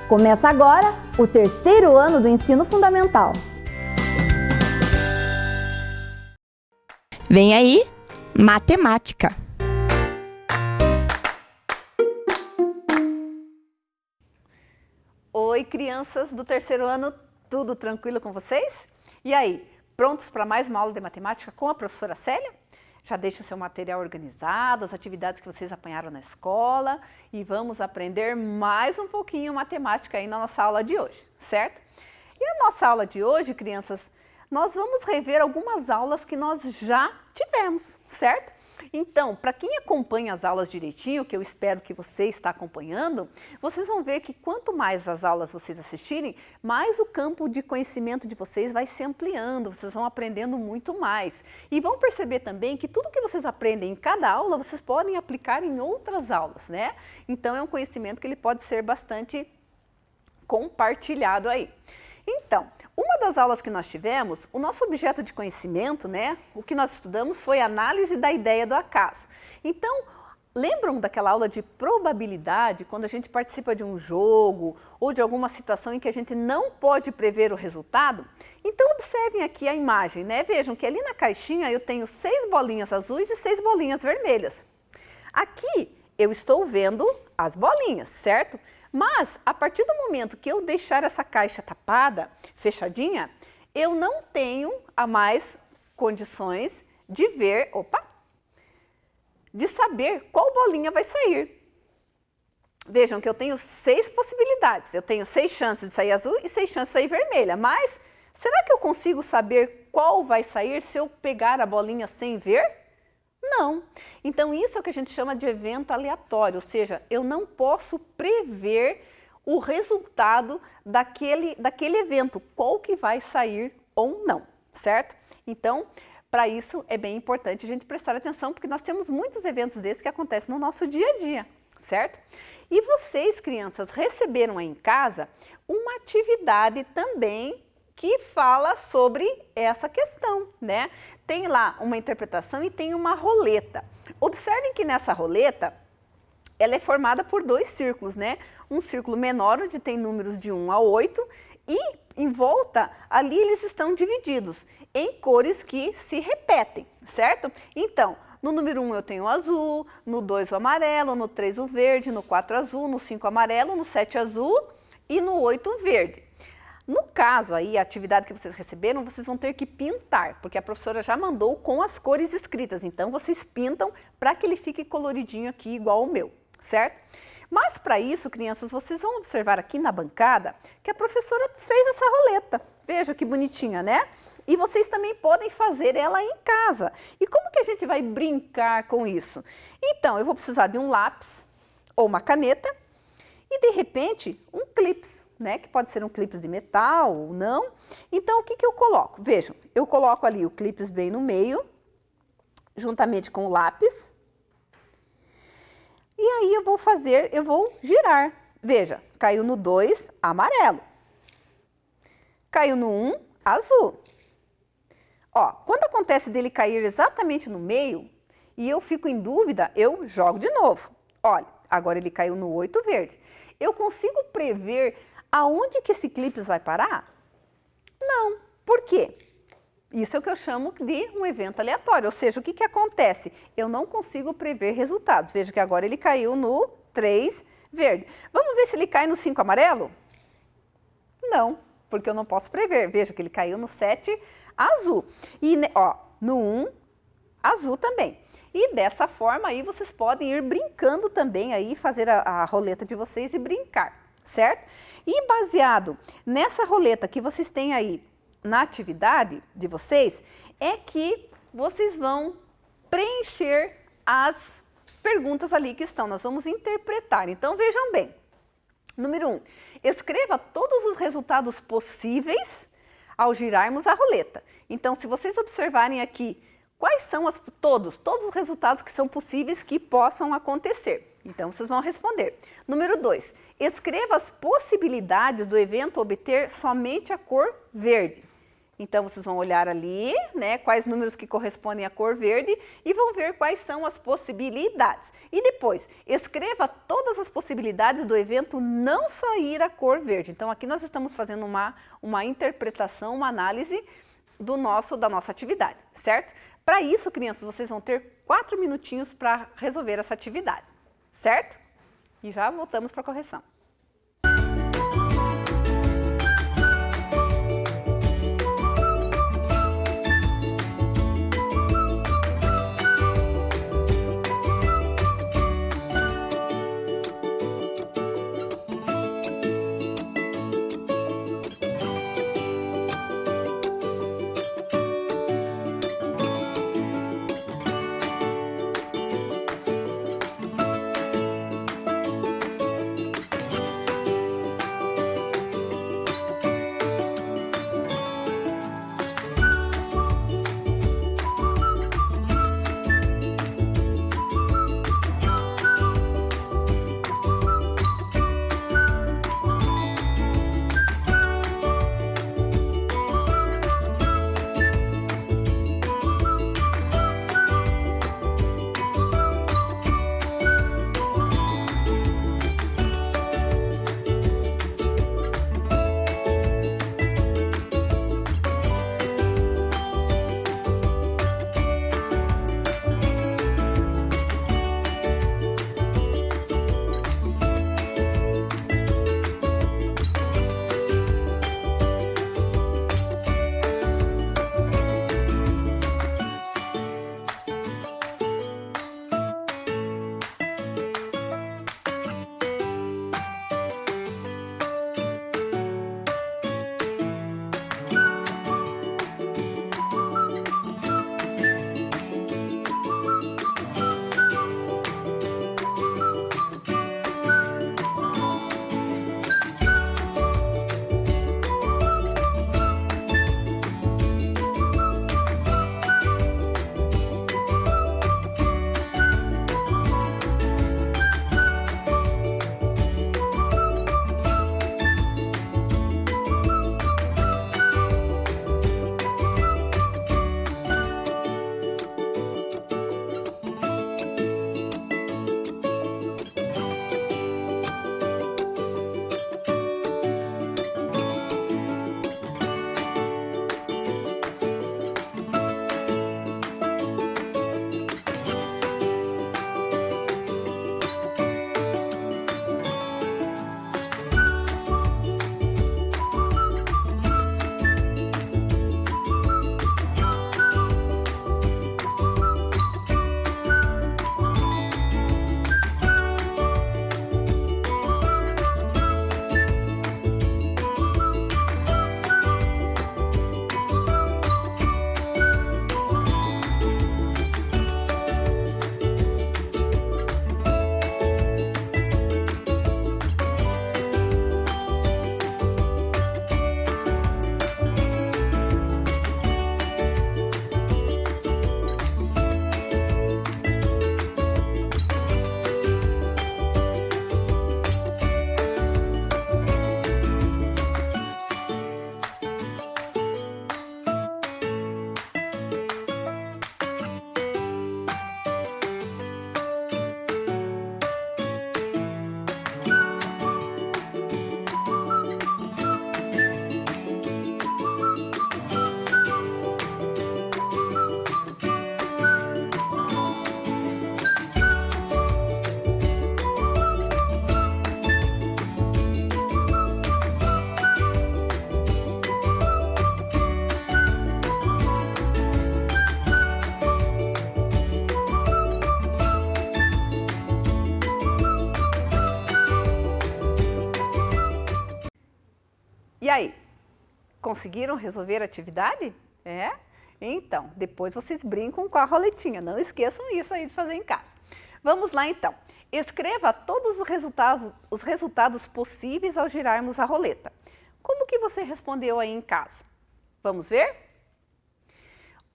Começa agora o terceiro ano do ensino fundamental. Vem aí, matemática. Oi, crianças do terceiro ano, tudo tranquilo com vocês? E aí, prontos para mais uma aula de matemática com a professora Célia? Já deixa o seu material organizado, as atividades que vocês apanharam na escola e vamos aprender mais um pouquinho matemática aí na nossa aula de hoje, certo? E a nossa aula de hoje, crianças, nós vamos rever algumas aulas que nós já tivemos, certo? Então, para quem acompanha as aulas direitinho, que eu espero que você está acompanhando, vocês vão ver que quanto mais as aulas vocês assistirem, mais o campo de conhecimento de vocês vai se ampliando, vocês vão aprendendo muito mais. E vão perceber também que tudo que vocês aprendem em cada aula, vocês podem aplicar em outras aulas, né? Então, é um conhecimento que ele pode ser bastante compartilhado aí. Então, uma das aulas que nós tivemos, o nosso objeto de conhecimento, né, o que nós estudamos foi análise da ideia do acaso. Então, lembram daquela aula de probabilidade, quando a gente participa de um jogo ou de alguma situação em que a gente não pode prever o resultado? Então, observem aqui a imagem, né? Vejam que ali na caixinha eu tenho 6 bolinhas azuis e 6 bolinhas vermelhas. Aqui eu estou vendo as bolinhas, certo? Mas, a partir do momento que eu deixar essa caixa tapada, fechadinha, eu não tenho a mais condições de ver, de saber qual bolinha vai sair. Vejam que eu tenho 6 possibilidades, eu tenho 6 chances de sair azul e 6 chances de sair vermelha, mas será que eu consigo saber qual vai sair se eu pegar a bolinha sem ver? Não. Então, isso é o que a gente chama de evento aleatório, ou seja, eu não posso prever o resultado daquele evento, qual que vai sair ou não, certo? Então, para isso é bem importante a gente prestar atenção, porque nós temos muitos eventos desses que acontecem no nosso dia a dia, certo? E vocês, crianças, receberam aí em casa uma atividade também que fala sobre essa questão, né? Tem lá uma interpretação e tem uma roleta. Observem que nessa roleta, ela é formada por 2 círculos, né? Um círculo menor, onde tem números de 1 a 8, e em volta, ali eles estão divididos em cores que se repetem, certo? Então, no número 1 eu tenho o azul, no 2 o amarelo, no 3 o verde, no 4 azul, no 5 amarelo, no 7 azul e no 8 o verde. No caso aí, a atividade que vocês receberam, vocês vão ter que pintar, porque a professora já mandou com as cores escritas, então vocês pintam para que ele fique coloridinho aqui igual o meu, certo? Mas para isso, crianças, vocês vão observar aqui na bancada que a professora fez essa roleta. Veja que bonitinha, né? E vocês também podem fazer ela em casa. E como que a gente vai brincar com isso? Então, eu vou precisar de um lápis ou uma caneta e, de repente, um clips, né, que pode ser um clips de metal ou não. Então, o que eu coloco? Vejam, eu coloco ali o clips bem no meio, juntamente com o lápis. E aí eu vou girar. Veja, caiu no 2, amarelo. Caiu no 1, azul. Ó, quando acontece dele cair exatamente no meio, e eu fico em dúvida, eu jogo de novo. Olha, agora ele caiu no 8, verde. Eu consigo prever aonde que esse clips vai parar? Não. Por quê? Isso é o que eu chamo de um evento aleatório, ou seja, o que acontece? Eu não consigo prever resultados. Veja que agora ele caiu no 3 verde. Vamos ver se ele cai no 5 amarelo? Não, porque eu não posso prever. Veja que ele caiu no 7 azul. E ó, no 1 azul também. E dessa forma aí vocês podem ir brincando também aí, fazer a roleta de vocês e brincar, certo? E baseado nessa roleta que vocês têm aí na atividade de vocês, é que vocês vão preencher as perguntas ali que estão. Nós vamos interpretar. Então, vejam bem. Número 1, escreva todos os resultados possíveis ao girarmos a roleta. Então, se vocês observarem aqui, quais são todos os resultados que são possíveis que possam acontecer? Então, vocês vão responder. Número 2, escreva as possibilidades do evento obter somente a cor verde. Então, vocês vão olhar ali, né, quais números que correspondem à cor verde e vão ver quais são as possibilidades. E depois, escreva todas as possibilidades do evento não sair a cor verde. Então, aqui nós estamos fazendo uma interpretação, uma análise da nossa atividade, certo? Para isso, crianças, vocês vão ter 4 minutinhos para resolver essa atividade, certo? E já voltamos para a correção. E aí, conseguiram resolver a atividade? É? Então, depois vocês brincam com a roletinha, não esqueçam isso aí de fazer em casa. Vamos lá então. Escreva todos os resultados possíveis ao girarmos a roleta. Como que você respondeu aí em casa? Vamos ver?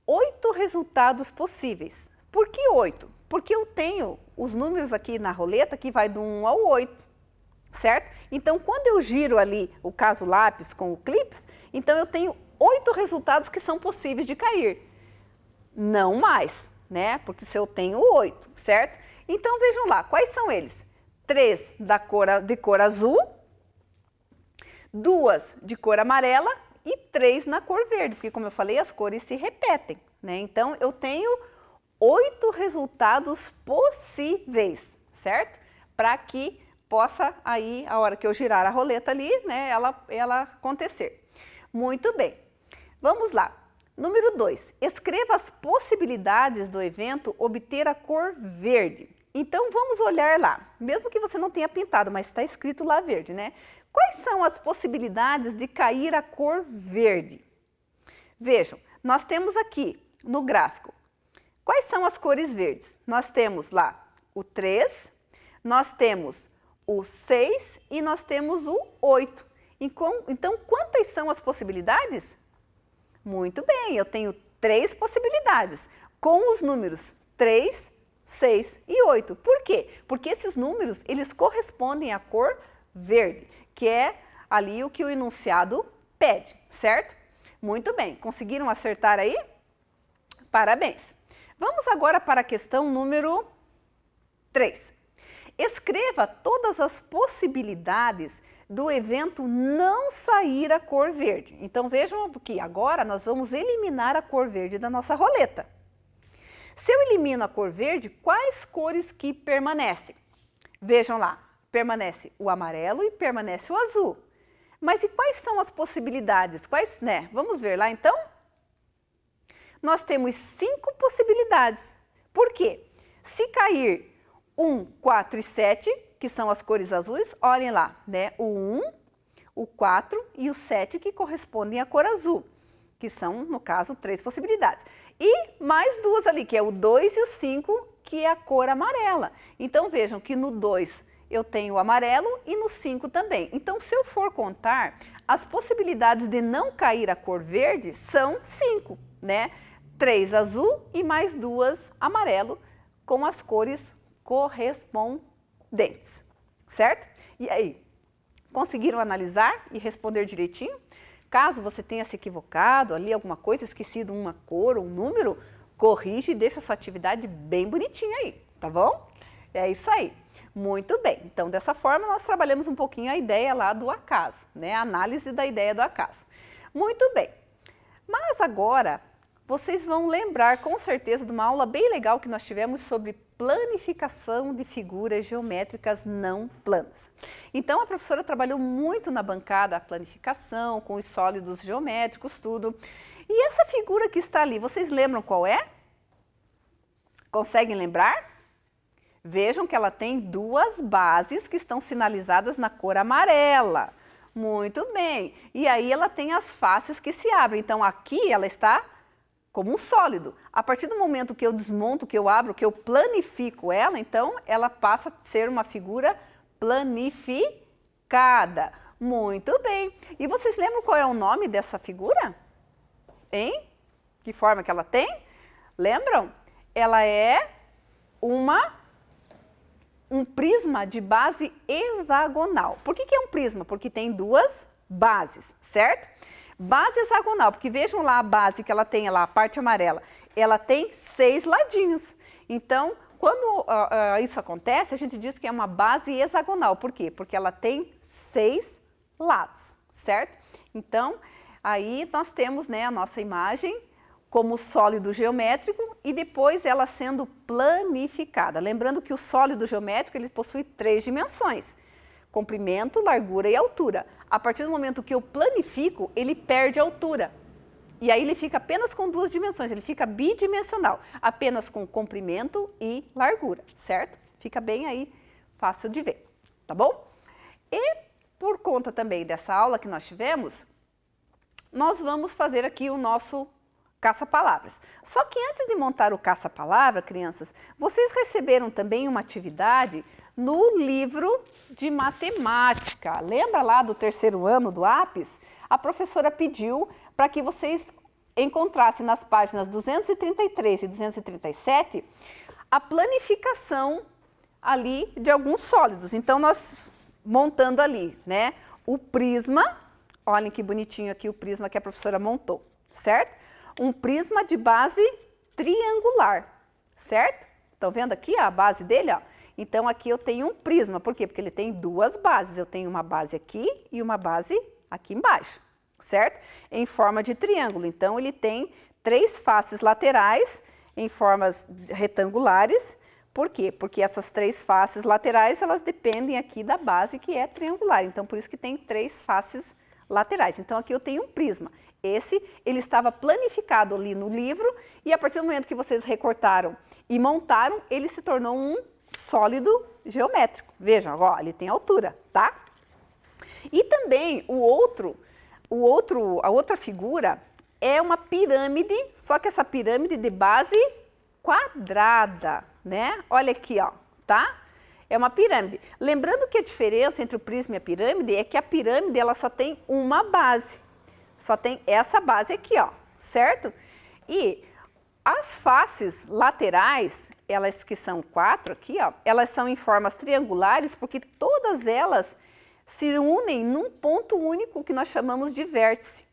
8 resultados possíveis. Por que 8? Porque eu tenho os números aqui na roleta que vai do 1 ao 8. Certo? Então, quando eu giro ali o caso lápis com o clips, então eu tenho 8 resultados que são possíveis de cair. Não mais, né? Porque se eu tenho 8, certo? Então, vejam lá, quais são eles? 3 de cor azul, 2 de cor amarela e 3 na cor verde, porque como eu falei, as cores se repetem, né? Então, eu tenho 8 resultados possíveis, certo? Para que possa aí, a hora que eu girar a roleta ali, né, ela acontecer. Muito bem. Vamos lá. Número 2. Escreva as possibilidades do evento obter a cor verde. Então, vamos olhar lá. Mesmo que você não tenha pintado, mas está escrito lá verde, né? Quais são as possibilidades de cair a cor verde? Vejam, nós temos aqui no gráfico. Quais são as cores verdes? Nós temos lá o 3, nós temos o 6 e nós temos o 8. Então, quantas são as possibilidades? Muito bem, eu tenho 3 possibilidades, com os números 3, 6 e 8. Por quê? Porque esses números, eles correspondem à cor verde, que é ali o que o enunciado pede, certo? Muito bem, conseguiram acertar aí? Parabéns! Vamos agora para a questão número 3. Escreva todas as possibilidades do evento não sair a cor verde. Então, vejam que agora nós vamos eliminar a cor verde da nossa roleta. Se eu elimino a cor verde, quais cores que permanecem? Vejam lá, permanece o amarelo e permanece o azul. Mas e quais são as possibilidades? Quais, né? Vamos ver lá então? Nós temos 5 possibilidades. Por quê? Se cair 1, 4 e 7, que são as cores azuis, olhem lá, né? O 1, o 4 e o 7 que correspondem à cor azul, que são, no caso, 3 possibilidades. E mais 2 ali, que é o 2 e o 5, que é a cor amarela. Então, vejam que no 2 eu tenho o amarelo e no 5 também. Então, se eu for contar, as possibilidades de não cair a cor verde são 5, né? 3 azul e mais 2 amarelo, com as cores correspondentes, certo? E aí, conseguiram analisar e responder direitinho? Caso você tenha se equivocado ali, alguma coisa, esquecido uma cor ou um número, corrige e deixa a sua atividade bem bonitinha aí, tá bom? É isso aí. Muito bem. Então, dessa forma, nós trabalhamos um pouquinho a ideia lá do acaso, né? A análise da ideia do acaso. Muito bem. Mas agora, vocês vão lembrar com certeza de uma aula bem legal que nós tivemos sobre planificação de figuras geométricas não planas. Então, a professora trabalhou muito na bancada a planificação, com os sólidos geométricos, tudo. E essa figura que está ali, vocês lembram qual é? Conseguem lembrar? Vejam que ela tem 2 bases que estão sinalizadas na cor amarela. Muito bem. E aí ela tem as faces que se abrem. Então, aqui ela está como um sólido. A partir do momento que eu desmonto, que eu abro, que eu planifico ela, então ela passa a ser uma figura planificada. Muito bem. E vocês lembram qual é o nome dessa figura? Hein? Que forma que ela tem? Lembram? Ela é um prisma de base hexagonal. Por que é um prisma? Porque tem 2 bases, certo? Base hexagonal, porque vejam lá a base que ela tem, lá, a parte amarela, ela tem 6 ladinhos. Então, quando isso acontece, a gente diz que é uma base hexagonal. Por quê? Porque ela tem 6 lados, certo? Então, aí nós temos, né, a nossa imagem como sólido geométrico e depois ela sendo planificada. Lembrando que o sólido geométrico ele possui 3 dimensões. Comprimento, largura e altura. A partir do momento que eu planifico, ele perde a altura. E aí ele fica apenas com 2 dimensões, ele fica bidimensional, apenas com comprimento e largura, certo? Fica bem aí fácil de ver, tá bom? E por conta também dessa aula que nós tivemos, nós vamos fazer aqui o nosso caça-palavras. Só que antes de montar o caça-palavra, crianças, vocês receberam também uma atividade no livro de matemática. Lembra lá do 3º ano do APES? A professora pediu para que vocês encontrassem nas páginas 233 e 237 a planificação ali de alguns sólidos. Então, nós montando ali, né, o prisma Olhem que bonitinho aqui o prisma que a professora montou, certo? Um prisma de base triangular, certo? Estão vendo aqui a base dele, ó? Então, aqui eu tenho um prisma. Por quê? Porque ele tem duas bases. Eu tenho uma base aqui e uma base aqui embaixo, certo? Em forma de triângulo. Então, ele tem 3 faces laterais em formas retangulares. Por quê? Porque essas 3 faces laterais, elas dependem aqui da base que é triangular. Então, por isso que tem 3 faces laterais. Então, aqui eu tenho um prisma. Esse, ele estava planificado ali no livro e a partir do momento que vocês recortaram e montaram, ele se tornou um sólido geométrico. Vejam, ó, ele tem altura, tá? E também a outra figura é uma pirâmide, só que essa pirâmide de base quadrada, né? Olha aqui, ó, tá? É uma pirâmide. Lembrando que a diferença entre o prisma e a pirâmide é que a pirâmide ela só tem uma base. Só tem essa base aqui, ó, certo? E as faces laterais, elas que são 4 aqui, ó, elas são em formas triangulares porque todas elas se unem num ponto único que nós chamamos de vértice,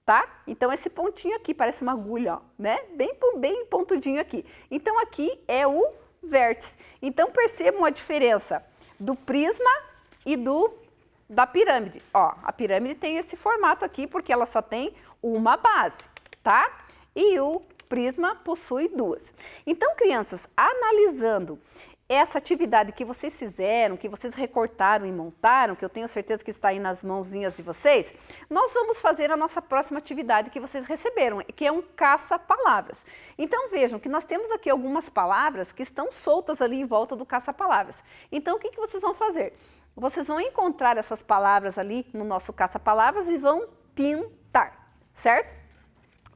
tá? Então, esse pontinho aqui parece uma agulha, ó, né? Bem pontudinho aqui. Então, aqui é o vértice. Então, percebam a diferença do prisma e da pirâmide. Ó, a pirâmide tem esse formato aqui porque ela só tem uma base, tá? E o prisma possui 2. Então, crianças, analisando essa atividade que vocês fizeram, que vocês recortaram e montaram, que eu tenho certeza que está aí nas mãozinhas de vocês, nós vamos fazer a nossa próxima atividade que vocês receberam, que é um caça-palavras. Então, vejam que nós temos aqui algumas palavras que estão soltas ali em volta do caça-palavras. Então, o que vocês vão fazer? Vocês vão encontrar essas palavras ali no nosso caça-palavras e vão pintar, certo?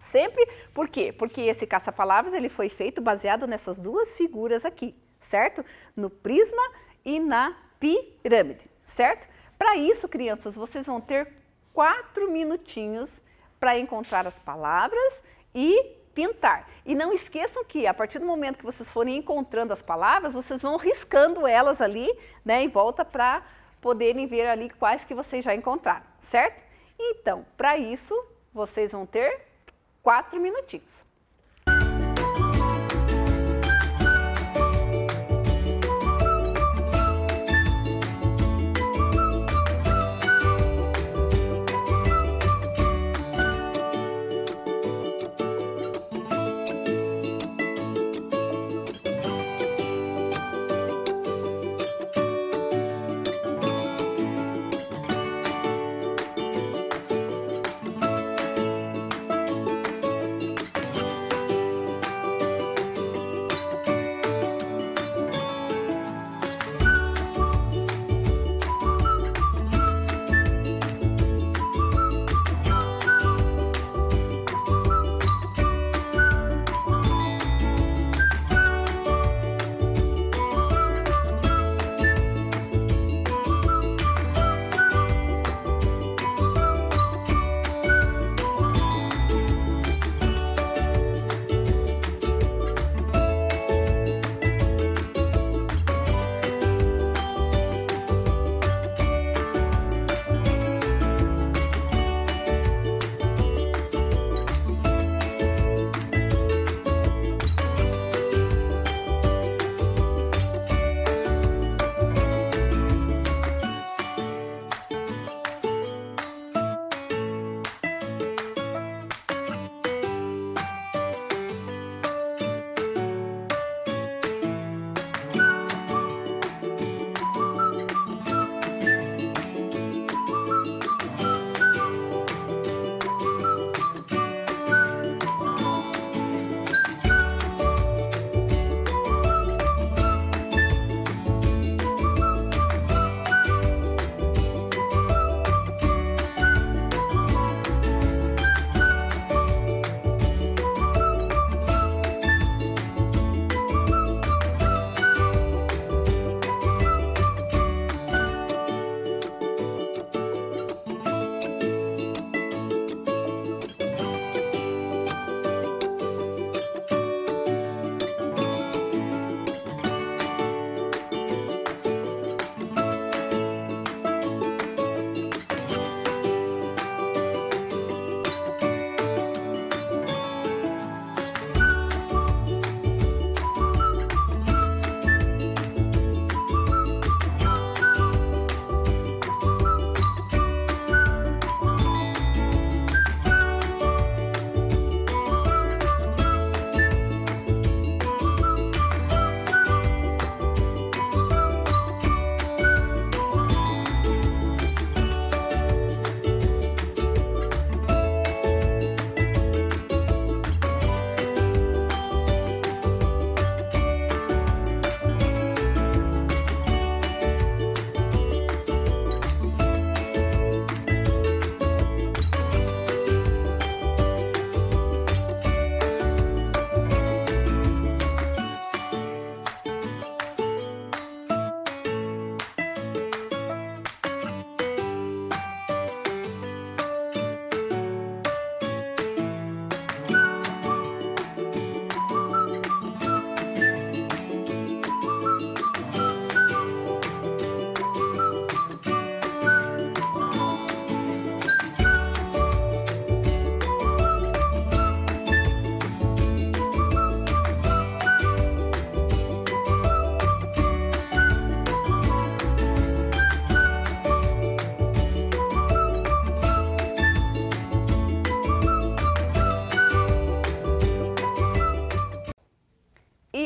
Sempre, por quê? Porque esse caça-palavras ele foi feito baseado nessas 2 figuras aqui, certo? No prisma e na pirâmide, certo? Para isso, crianças, vocês vão ter 4 minutinhos para encontrar as palavras e pintar. E não esqueçam que, a partir do momento que vocês forem encontrando as palavras, vocês vão riscando elas ali, né, em volta para poderem ver ali quais que vocês já encontraram, certo? Então, para isso, vocês vão ter 4 minutinhos.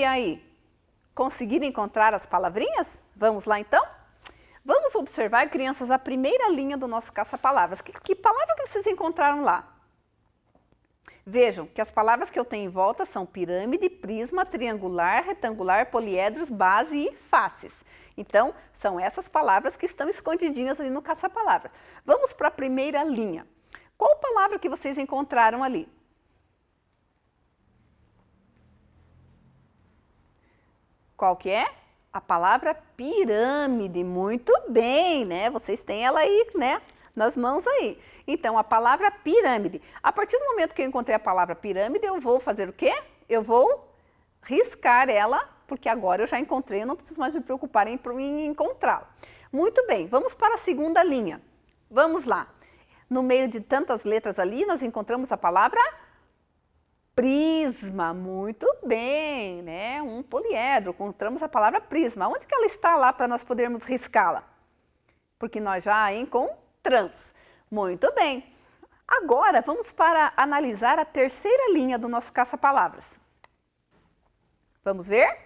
aí? Conseguiram encontrar as palavrinhas? Vamos lá então? Vamos observar, crianças, a primeira linha do nosso caça-palavras. Que palavra que vocês encontraram lá? Vejam que as palavras que eu tenho em volta são pirâmide, prisma, triangular, retangular, poliedros, base e faces. Então, são essas palavras que estão escondidinhas ali no caça-palavra. Vamos para a primeira linha. Qual palavra que vocês encontraram ali? Qual que é? A palavra pirâmide. Muito bem, né? Vocês têm ela aí, né? Nas mãos aí. Então, a palavra pirâmide. A partir do momento que eu encontrei a palavra pirâmide, eu vou fazer o quê? Eu vou riscar ela, porque agora eu já encontrei, eu não preciso mais me preocupar em encontrá-la. Muito bem, vamos para a segunda linha. Vamos lá. No meio de tantas letras ali, nós encontramos a palavra prisma. Muito bem, né? Um poliedro, encontramos a palavra prisma. Onde que ela está lá para nós podermos riscá-la? Porque nós já a encontramos. Muito bem. Agora, vamos para analisar a terceira linha do nosso caça-palavras. Vamos ver?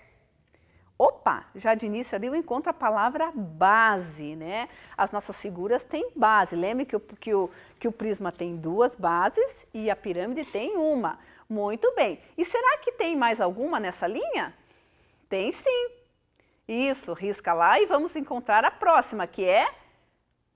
Opa, já de início ali eu encontro a palavra base, né? As nossas figuras têm base. Lembre que o prisma tem duas bases e a pirâmide tem uma. Muito bem. E será que tem mais alguma nessa linha? Tem sim. Isso, risca lá e vamos encontrar a próxima, que é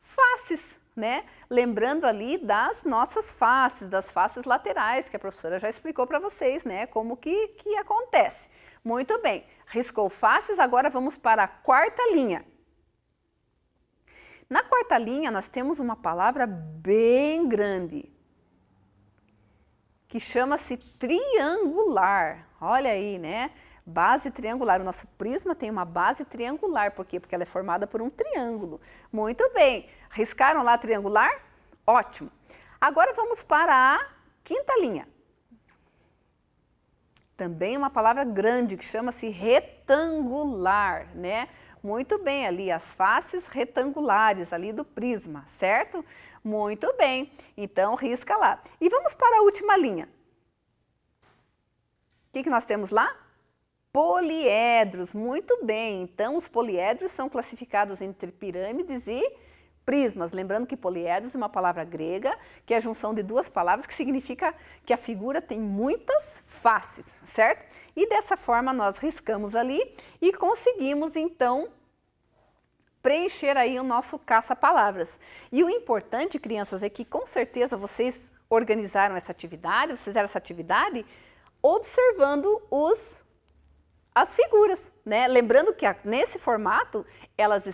faces, né? Lembrando ali das nossas faces, das faces laterais, que a professora já explicou para vocês, né? Como que acontece. Muito bem. Riscou faces, agora vamos para a quarta linha. Na quarta linha, nós temos uma palavra bem grande, que chama-se triangular. Olha aí, né? Base triangular. O nosso prisma tem uma base triangular. Por quê? Porque ela é formada por um triângulo. Muito bem. Riscaram lá triangular? Ótimo. Agora vamos para a quinta linha. Também uma palavra grande que chama-se retangular, né? Muito bem, ali as faces retangulares ali do prisma, certo? Muito bem, então risca lá. E vamos para a última linha. O que nós temos lá? Poliedros, muito bem. Então, os poliedros são classificados entre pirâmides e prismas. Lembrando que poliedros é uma palavra grega, que é a junção de duas palavras, que significa que a figura tem muitas faces, certo? E dessa forma nós riscamos ali e conseguimos então preencher aí o nosso caça-palavras. E o importante, crianças, é que com certeza vocês organizaram essa atividade, vocês fizeram essa atividade observando as figuras, né? Lembrando que nesse formato elas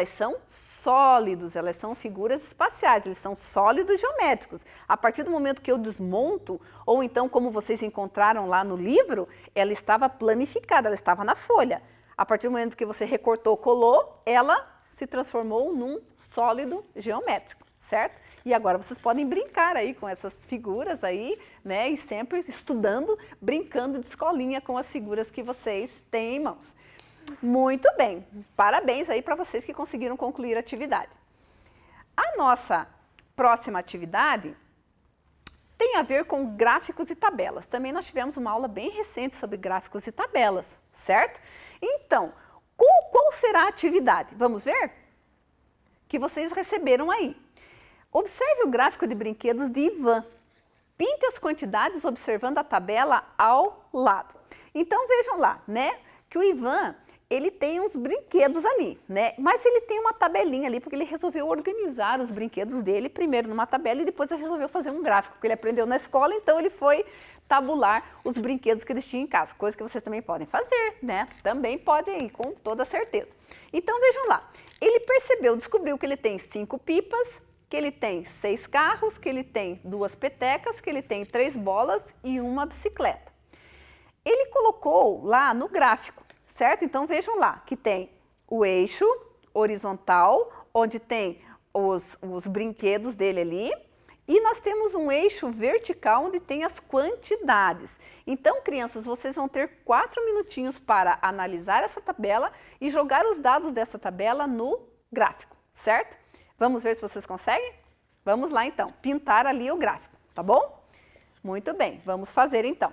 são sólidos, elas são figuras espaciais, eles são sólidos geométricos. A partir do momento que eu desmonto, ou então como vocês encontraram lá no livro, ela estava planificada, ela estava na folha. A partir do momento que você recortou, colou, ela se transformou num sólido geométrico, certo? E agora vocês podem brincar aí com essas figuras aí, né? E sempre estudando, brincando de escolinha com as figuras que vocês têm em mãos. Muito bem, parabéns aí para vocês que conseguiram concluir a atividade. A nossa próxima atividade tem a ver com gráficos e tabelas. Também nós tivemos uma aula bem recente sobre gráficos e tabelas, certo? Então, qual será a atividade? Vamos ver? Que vocês receberam aí. Observe o gráfico de brinquedos de Ivan. Pinte as quantidades observando a tabela ao lado. Então, vejam lá, né? Que o Ivan, ele tem uns brinquedos ali, né? Mas ele tem uma tabelinha ali, porque ele resolveu organizar os brinquedos dele, primeiro numa tabela e depois ele resolveu fazer um gráfico, porque ele aprendeu na escola, então ele foi tabular os brinquedos que eles tinham em casa, coisa que vocês também podem fazer, né? Também podem, com toda certeza. Então, vejam lá, ele descobriu que ele tem 5 pipas, que ele tem 6 carros, que ele tem 2 petecas, que ele tem 3 bolas e uma bicicleta. Ele colocou lá no gráfico, certo? Então, vejam lá que tem o eixo horizontal, onde tem os brinquedos dele ali, e nós temos um eixo vertical, onde tem as quantidades. Então, crianças, vocês vão ter 4 minutinhos para analisar essa tabela e jogar os dados dessa tabela no gráfico, certo? Vamos ver se vocês conseguem? Vamos lá, então, pintar ali o gráfico, tá bom? Muito bem, vamos fazer então.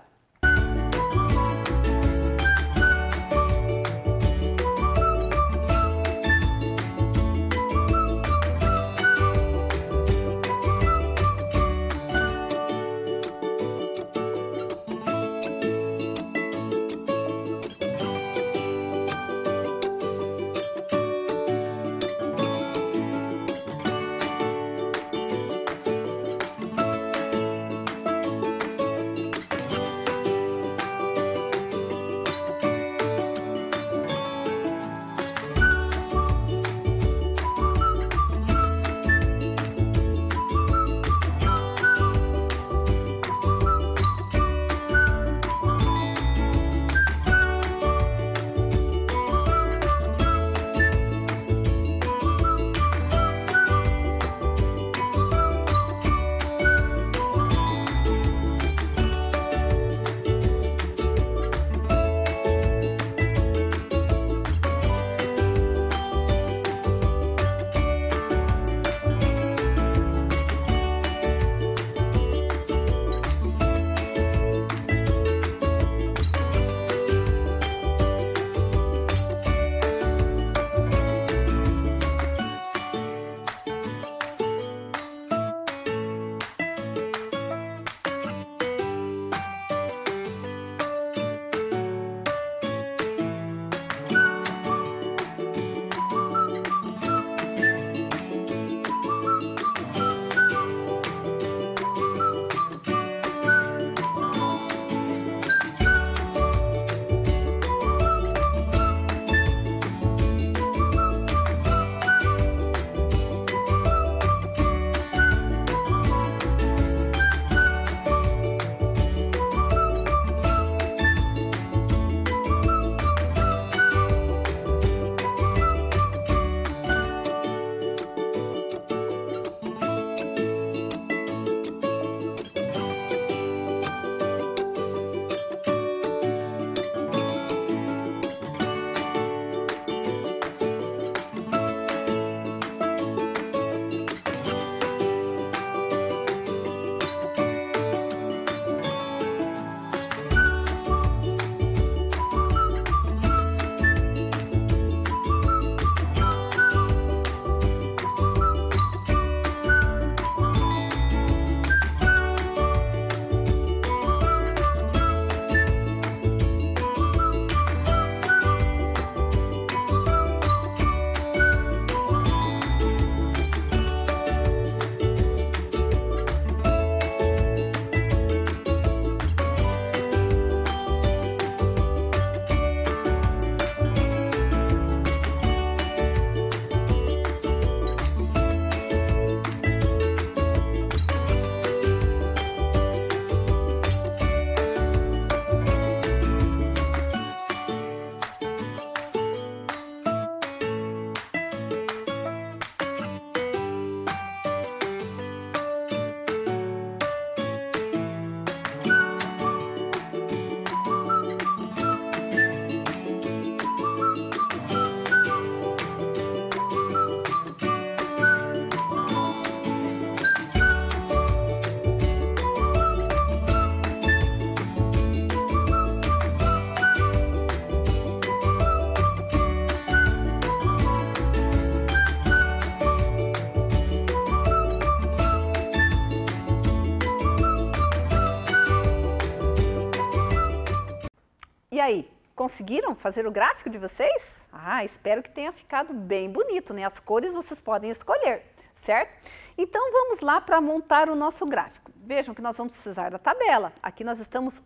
E aí, conseguiram fazer o gráfico de vocês? Ah, espero que tenha ficado bem bonito, né? As cores vocês podem escolher, certo? Então, vamos lá para montar o nosso gráfico. Vejam que nós vamos precisar da tabela. Aqui nós estamos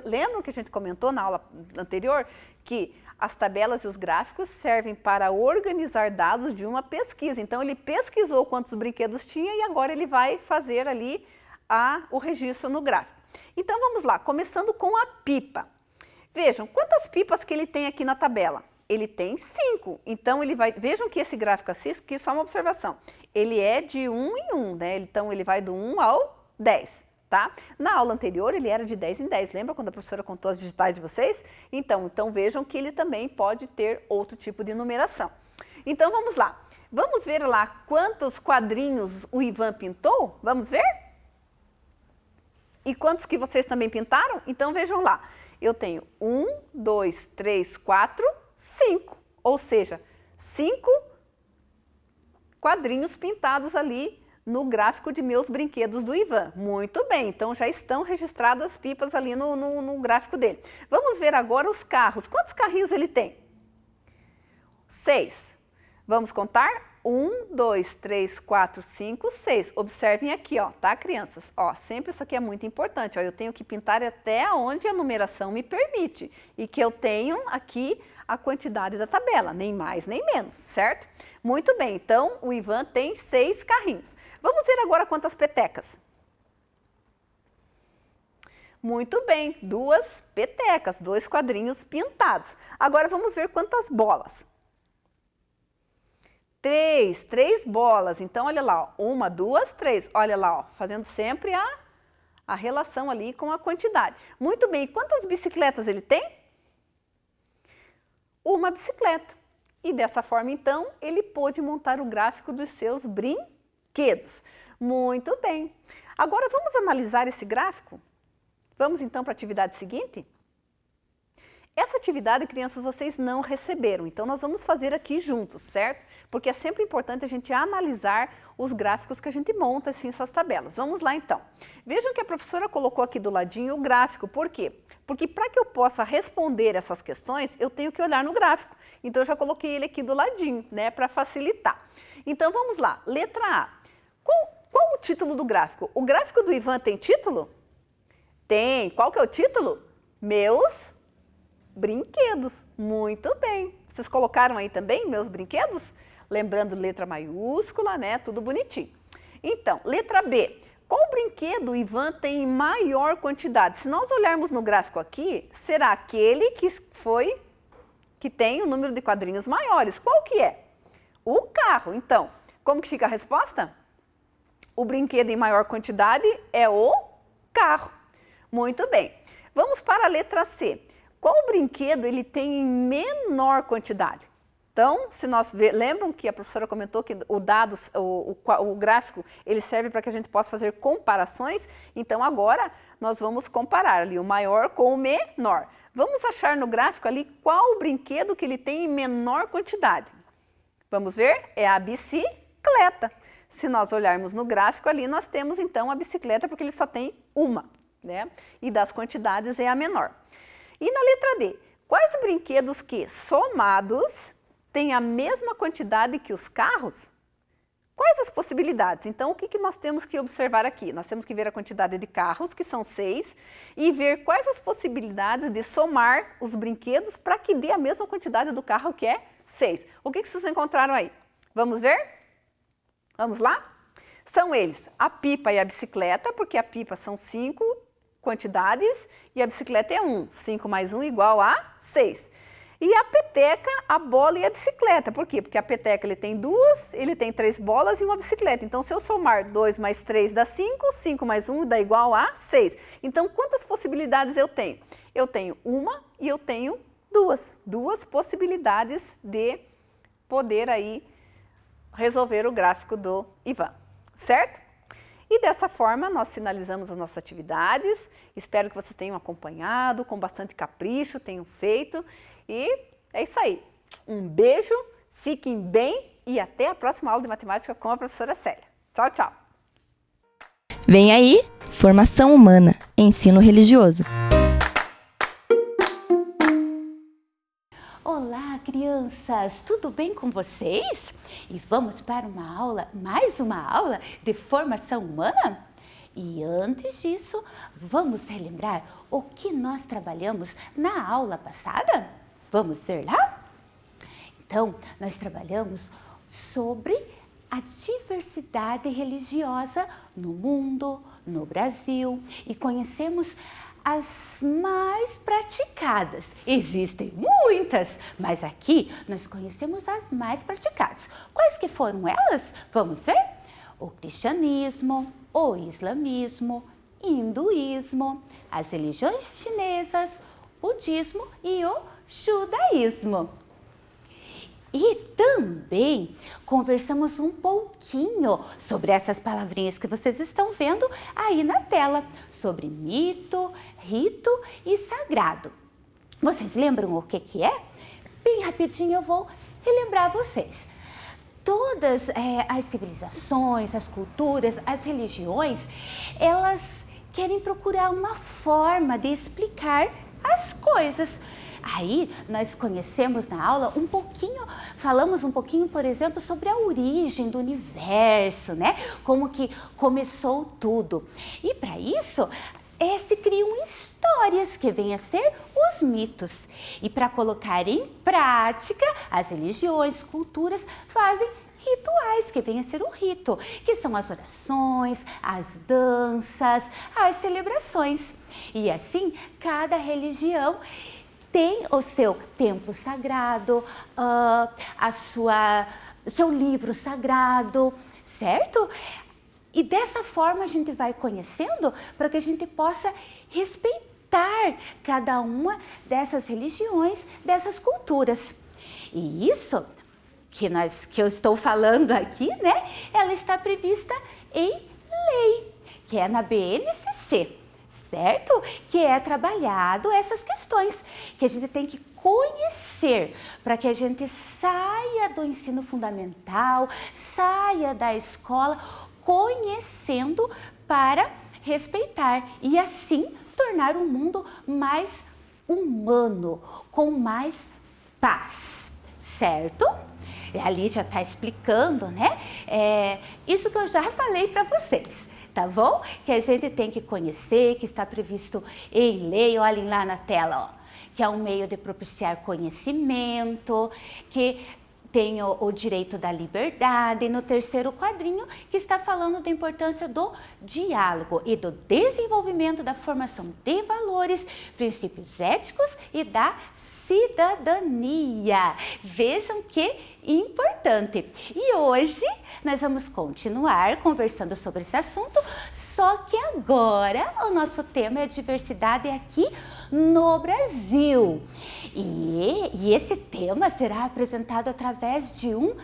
Lembram que a gente comentou na aula anterior que as tabelas e os gráficos servem para organizar dados de uma pesquisa. Então, ele pesquisou quantos brinquedos tinha e agora ele vai fazer ali o registro no gráfico. Então, vamos lá, começando com a pipa. Vejam, quantas pipas que ele tem aqui na tabela? Ele tem 5. Então, vejam que esse gráfico aqui, só uma observação, ele é de 1 em 1, né? Então, ele vai do 1 ao 10, tá? Na aula anterior, ele era de 10 em 10. Lembra quando a professora contou as digitais de vocês? Então vejam que ele também pode ter outro tipo de numeração. Então, vamos lá. Vamos ver lá quantos quadrinhos o Ivan pintou? Vamos ver? E quantos que vocês também pintaram? Então, vejam lá. Eu tenho 1, 2, 3, 4, 5. Ou seja, 5 quadrinhos pintados ali no gráfico de meus brinquedos do Ivan. Muito bem, então já estão registradas as pipas ali no gráfico dele. Vamos ver agora os carros. Quantos carrinhos ele tem? 6. Vamos contar? 1, 2, 3, 4, 5, 6. Observem aqui, ó, tá, crianças? Ó, sempre isso aqui é muito importante. Ó, eu tenho que pintar até onde a numeração me permite. E que eu tenho aqui a quantidade da tabela, nem mais nem menos, certo? Muito bem, então o Ivan tem 6 carrinhos. Vamos ver agora quantas petecas. Muito bem, 2 petecas, 2 quadrinhos pintados. Agora vamos ver quantas bolas. 3 bolas. Então, olha lá, ó, 1, 2, 3. Olha lá, ó, fazendo sempre a relação ali com a quantidade. Muito bem, quantas bicicletas ele tem? 1 bicicleta. E dessa forma, então, ele pôde montar o gráfico dos seus brinquedos. Muito bem. Agora, vamos analisar esse gráfico? Vamos, então, para a atividade seguinte? Essa atividade, crianças, vocês não receberam, então nós vamos fazer aqui juntos, certo? Porque é sempre importante a gente analisar os gráficos que a gente monta, assim, essas tabelas. Vamos lá, então. Vejam que a professora colocou aqui do ladinho o gráfico. Por quê? Porque para que eu possa responder essas questões, eu tenho que olhar no gráfico. Então, eu já coloquei ele aqui do ladinho, né, para facilitar. Então, vamos lá. Letra A. Qual o título do gráfico? O gráfico do Ivan tem título? Tem. Qual que é o título? Meus brinquedos. Muito bem. Vocês colocaram aí também meus brinquedos? Lembrando letra maiúscula, né? Tudo bonitinho. Então, letra B. Qual brinquedo o Ivan tem em maior quantidade? Se nós olharmos no gráfico aqui, será aquele que tem o número de quadrinhos maiores. Qual que é? O carro. Então, como que fica a resposta? O brinquedo em maior quantidade é o carro. Muito bem. Vamos para a letra C. Qual brinquedo ele tem em menor quantidade? Então, se nós lembram que a professora comentou que o gráfico ele serve para que a gente possa fazer comparações, então agora nós vamos comparar ali o maior com o menor. Vamos achar no gráfico ali qual o brinquedo que ele tem em menor quantidade. Vamos ver? É a bicicleta. Se nós olharmos no gráfico ali, nós temos então a bicicleta porque ele só tem uma, né? E das quantidades é a menor. E na letra D, quais brinquedos que, somados, têm a mesma quantidade que os carros? Quais as possibilidades? Então, o que nós temos que observar aqui? Nós temos que ver a quantidade de carros, que são 6, e ver quais as possibilidades de somar os brinquedos para que dê a mesma quantidade do carro, que é 6. O que vocês encontraram aí? Vamos ver? Vamos lá? São eles a pipa e a bicicleta, porque a pipa são 5 quantidades e a bicicleta é 1. 5 mais 1 igual a 6. E a peteca, a bola e a bicicleta. Por quê? Porque a peteca ele tem 3 bolas e uma bicicleta. Então, se eu somar 2 mais 3 dá 5, 5 mais 1 dá igual a 6. Então, quantas possibilidades eu tenho? Eu tenho uma e eu tenho duas. Duas possibilidades de poder aí resolver o gráfico do Ivan, certo? E dessa forma, nós finalizamos as nossas atividades. Espero que vocês tenham acompanhado, com bastante capricho, tenham feito. E é isso aí. Um beijo, fiquem bem e até a próxima aula de matemática com a professora Célia. Tchau, tchau. Vem aí, formação humana, ensino religioso. crianças, tudo bem com vocês? E vamos para mais uma aula de formação humana? E antes disso, vamos relembrar o que nós trabalhamos na aula passada? Vamos ver lá? Então, nós trabalhamos sobre a diversidade religiosa no mundo, no Brasil, e conhecemos as mais praticadas. Existem muitas, mas aqui nós conhecemos as mais praticadas. Quais que foram elas? Vamos ver? O cristianismo, o islamismo, hinduísmo, as religiões chinesas, o budismo e o judaísmo. E também conversamos um pouquinho sobre essas palavrinhas que vocês estão vendo aí na tela, sobre mito, rito e sagrado. Vocês lembram o que é? Bem rapidinho eu vou relembrar vocês. Todas as civilizações, as culturas, as religiões, elas querem procurar uma forma de explicar as coisas. Aí nós conhecemos na aula falamos um pouquinho, por exemplo, sobre a origem do universo, né? Como que começou tudo. E para isso, se criam histórias que vêm a ser os mitos. E para colocar em prática, as religiões, culturas fazem rituais, que vêm a ser o rito, que são as orações, as danças, as celebrações. E assim, cada religião tem o seu templo sagrado, seu livro sagrado, certo? E dessa forma a gente vai conhecendo para que a gente possa respeitar cada uma dessas religiões, dessas culturas. E isso que eu estou falando aqui, né? Ela está prevista em lei, que é na BNCC. Certo? Que é trabalhado essas questões que a gente tem que conhecer para que a gente saia do ensino fundamental, saia da escola conhecendo para respeitar e assim tornar o mundo mais humano, com mais paz, certo? E ali já está explicando, né? Isso que eu já falei para vocês. Tá bom? Que a gente tem que conhecer, que está previsto em lei, olhem lá na tela, ó, que é um meio de propiciar conhecimento, que tem o direito da liberdade, e no terceiro quadrinho, que está falando da importância do diálogo e do desenvolvimento da formação de valores, princípios éticos e da cidadania. Vejam que importante. E hoje nós vamos continuar conversando sobre esse assunto, só que agora o nosso tema é diversidade aqui no Brasil. E esse tema será apresentado através de um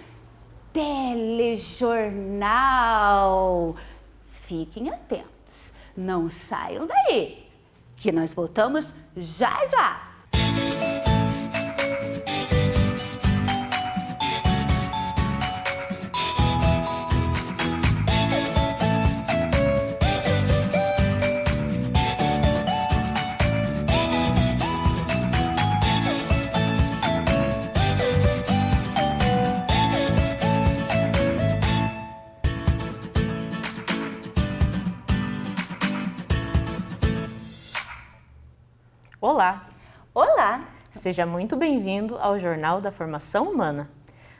telejornal. Fiquem atentos, não saiam daí, que nós voltamos já já. Olá! Olá! Seja muito bem-vindo ao Jornal da Formação Humana.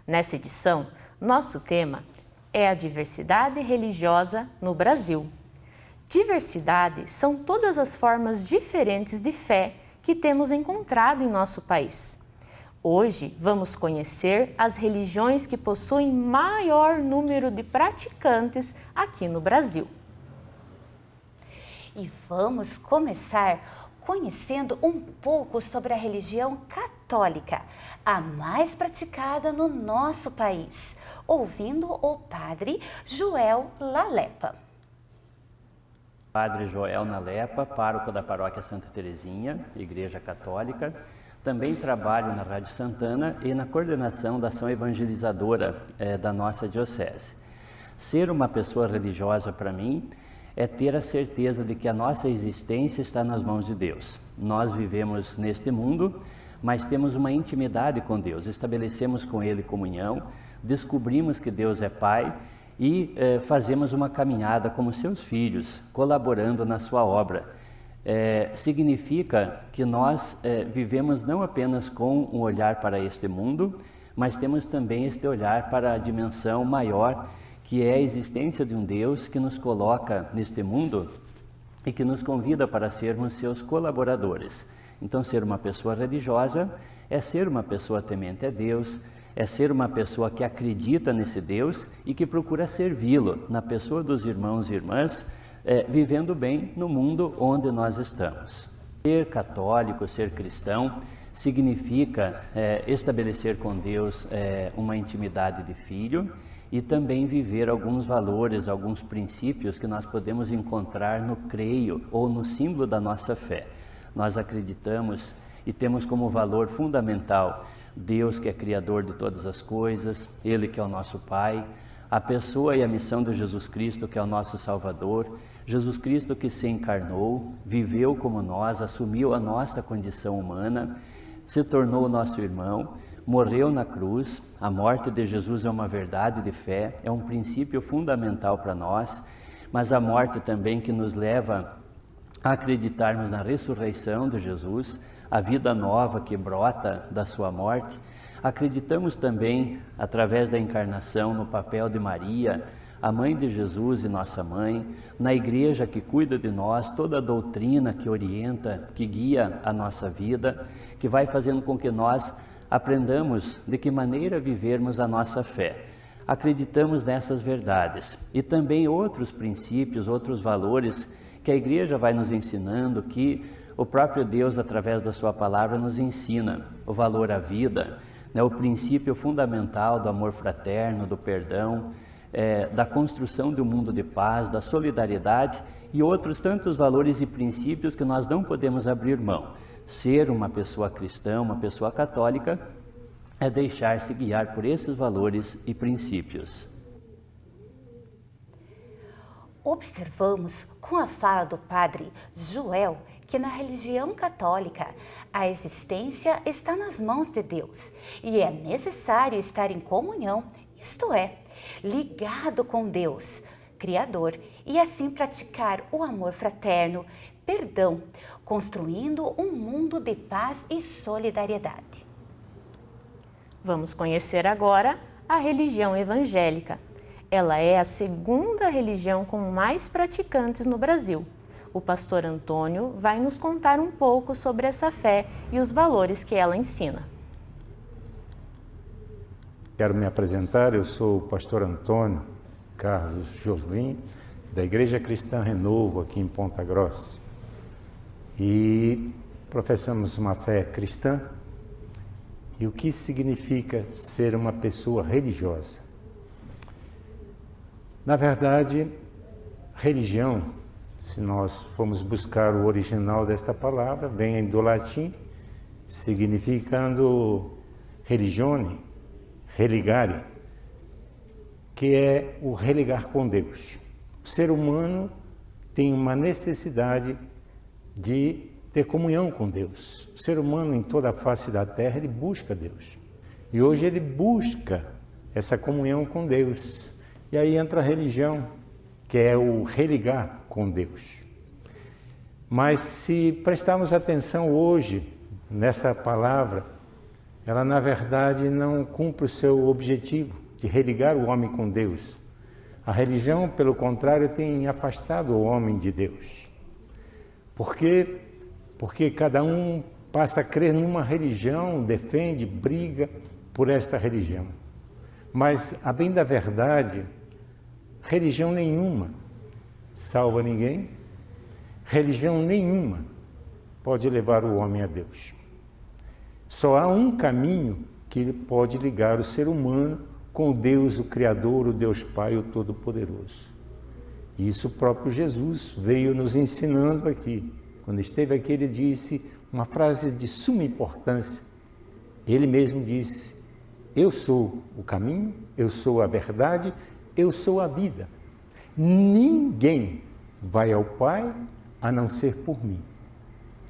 Nessa edição, nosso tema é a diversidade religiosa no Brasil. Diversidade são todas as formas diferentes de fé que temos encontrado em nosso país. Hoje vamos conhecer as religiões que possuem maior número de praticantes aqui no Brasil. E vamos começar conhecendo um pouco sobre a religião católica, a mais praticada no nosso país, ouvindo o Padre Joel Lalepa. Padre Joel Lalepa, pároco da Paróquia Santa Terezinha, Igreja Católica. Também trabalho na Rádio Santana e na coordenação da ação evangelizadora da nossa diocese. Ser uma pessoa religiosa para mim é ter a certeza de que a nossa existência está nas mãos de Deus. Nós vivemos neste mundo, mas temos uma intimidade com Deus, estabelecemos com Ele comunhão, descobrimos que Deus é Pai e fazemos uma caminhada como seus filhos, colaborando na sua obra. Significa que nós vivemos não apenas com um olhar para este mundo, mas temos também este olhar para a dimensão maior, que é a existência de um Deus que nos coloca neste mundo e que nos convida para sermos seus colaboradores. Então, ser uma pessoa religiosa é ser uma pessoa temente a Deus, é ser uma pessoa que acredita nesse Deus e que procura servi-lo na pessoa dos irmãos e irmãs, vivendo bem no mundo onde nós estamos. Ser católico, ser cristão, significa estabelecer com Deus uma intimidade de filho e também viver alguns valores, alguns princípios que nós podemos encontrar no creio ou no símbolo da nossa fé. Nós acreditamos e temos como valor fundamental Deus, que é Criador de todas as coisas, Ele que é o nosso Pai, a pessoa e a missão de Jesus Cristo, que é o nosso Salvador, Jesus Cristo que se encarnou, viveu como nós, assumiu a nossa condição humana, se tornou o nosso irmão, morreu na cruz. A morte de Jesus é uma verdade de fé, é um princípio fundamental para nós, mas a morte também que nos leva a acreditarmos na ressurreição de Jesus, a vida nova que brota da sua morte. Acreditamos também, através da encarnação, no papel de Maria, a mãe de Jesus e nossa mãe, na igreja que cuida de nós, toda a doutrina que orienta, que guia a nossa vida, que vai fazendo com que nós aprendamos de que maneira vivermos a nossa fé. Acreditamos nessas verdades e também outros princípios, outros valores que a igreja vai nos ensinando, que o próprio Deus, através da sua palavra, nos ensina. O valor à vida, o princípio fundamental do amor fraterno, do perdão, da construção de um mundo de paz, da solidariedade e outros tantos valores e princípios que nós não podemos abrir mão. Ser uma pessoa cristã, uma pessoa católica, é deixar-se guiar por esses valores e princípios. Observamos com a fala do padre Joel que na religião católica a existência está nas mãos de Deus e é necessário estar em comunhão, isto é, ligado com Deus, Criador, e assim praticar o amor fraterno, perdão, construindo um mundo de paz e solidariedade. Vamos conhecer agora a religião evangélica. Ela é a segunda religião com mais praticantes no Brasil. O pastor Antônio vai nos contar um pouco sobre essa fé e os valores que ela ensina. Quero me apresentar, eu sou o pastor Antônio Carlos Joslin, da Igreja Cristã Renovo, aqui em Ponta Grossa. E professamos uma fé cristã. E o que significa ser uma pessoa religiosa? Na verdade, religião, se nós formos buscar o original desta palavra, vem do latim, significando religione, religare, que é o religar com Deus. O ser humano tem uma necessidade de ter comunhão com Deus. O ser humano, em toda a face da terra, ele busca Deus. E hoje ele busca essa comunhão com Deus. E aí entra a religião, que é o religar com Deus. Mas se prestarmos atenção hoje nessa palavra, ela na verdade não cumpre o seu objetivo de religar o homem com Deus. A religião, pelo contrário, tem afastado o homem de Deus. Por quê? Porque cada um passa a crer numa religião, defende, briga por esta religião. Mas, a bem da verdade, religião nenhuma salva ninguém, religião nenhuma pode levar o homem a Deus. Só há um caminho que pode ligar o ser humano com Deus, o Criador, o Deus Pai, o Todo-Poderoso. E isso o próprio Jesus veio nos ensinando aqui. Quando esteve aqui, ele disse uma frase de suma importância. Ele mesmo disse: eu sou o caminho, eu sou a verdade, eu sou a vida. Ninguém vai ao Pai a não ser por mim.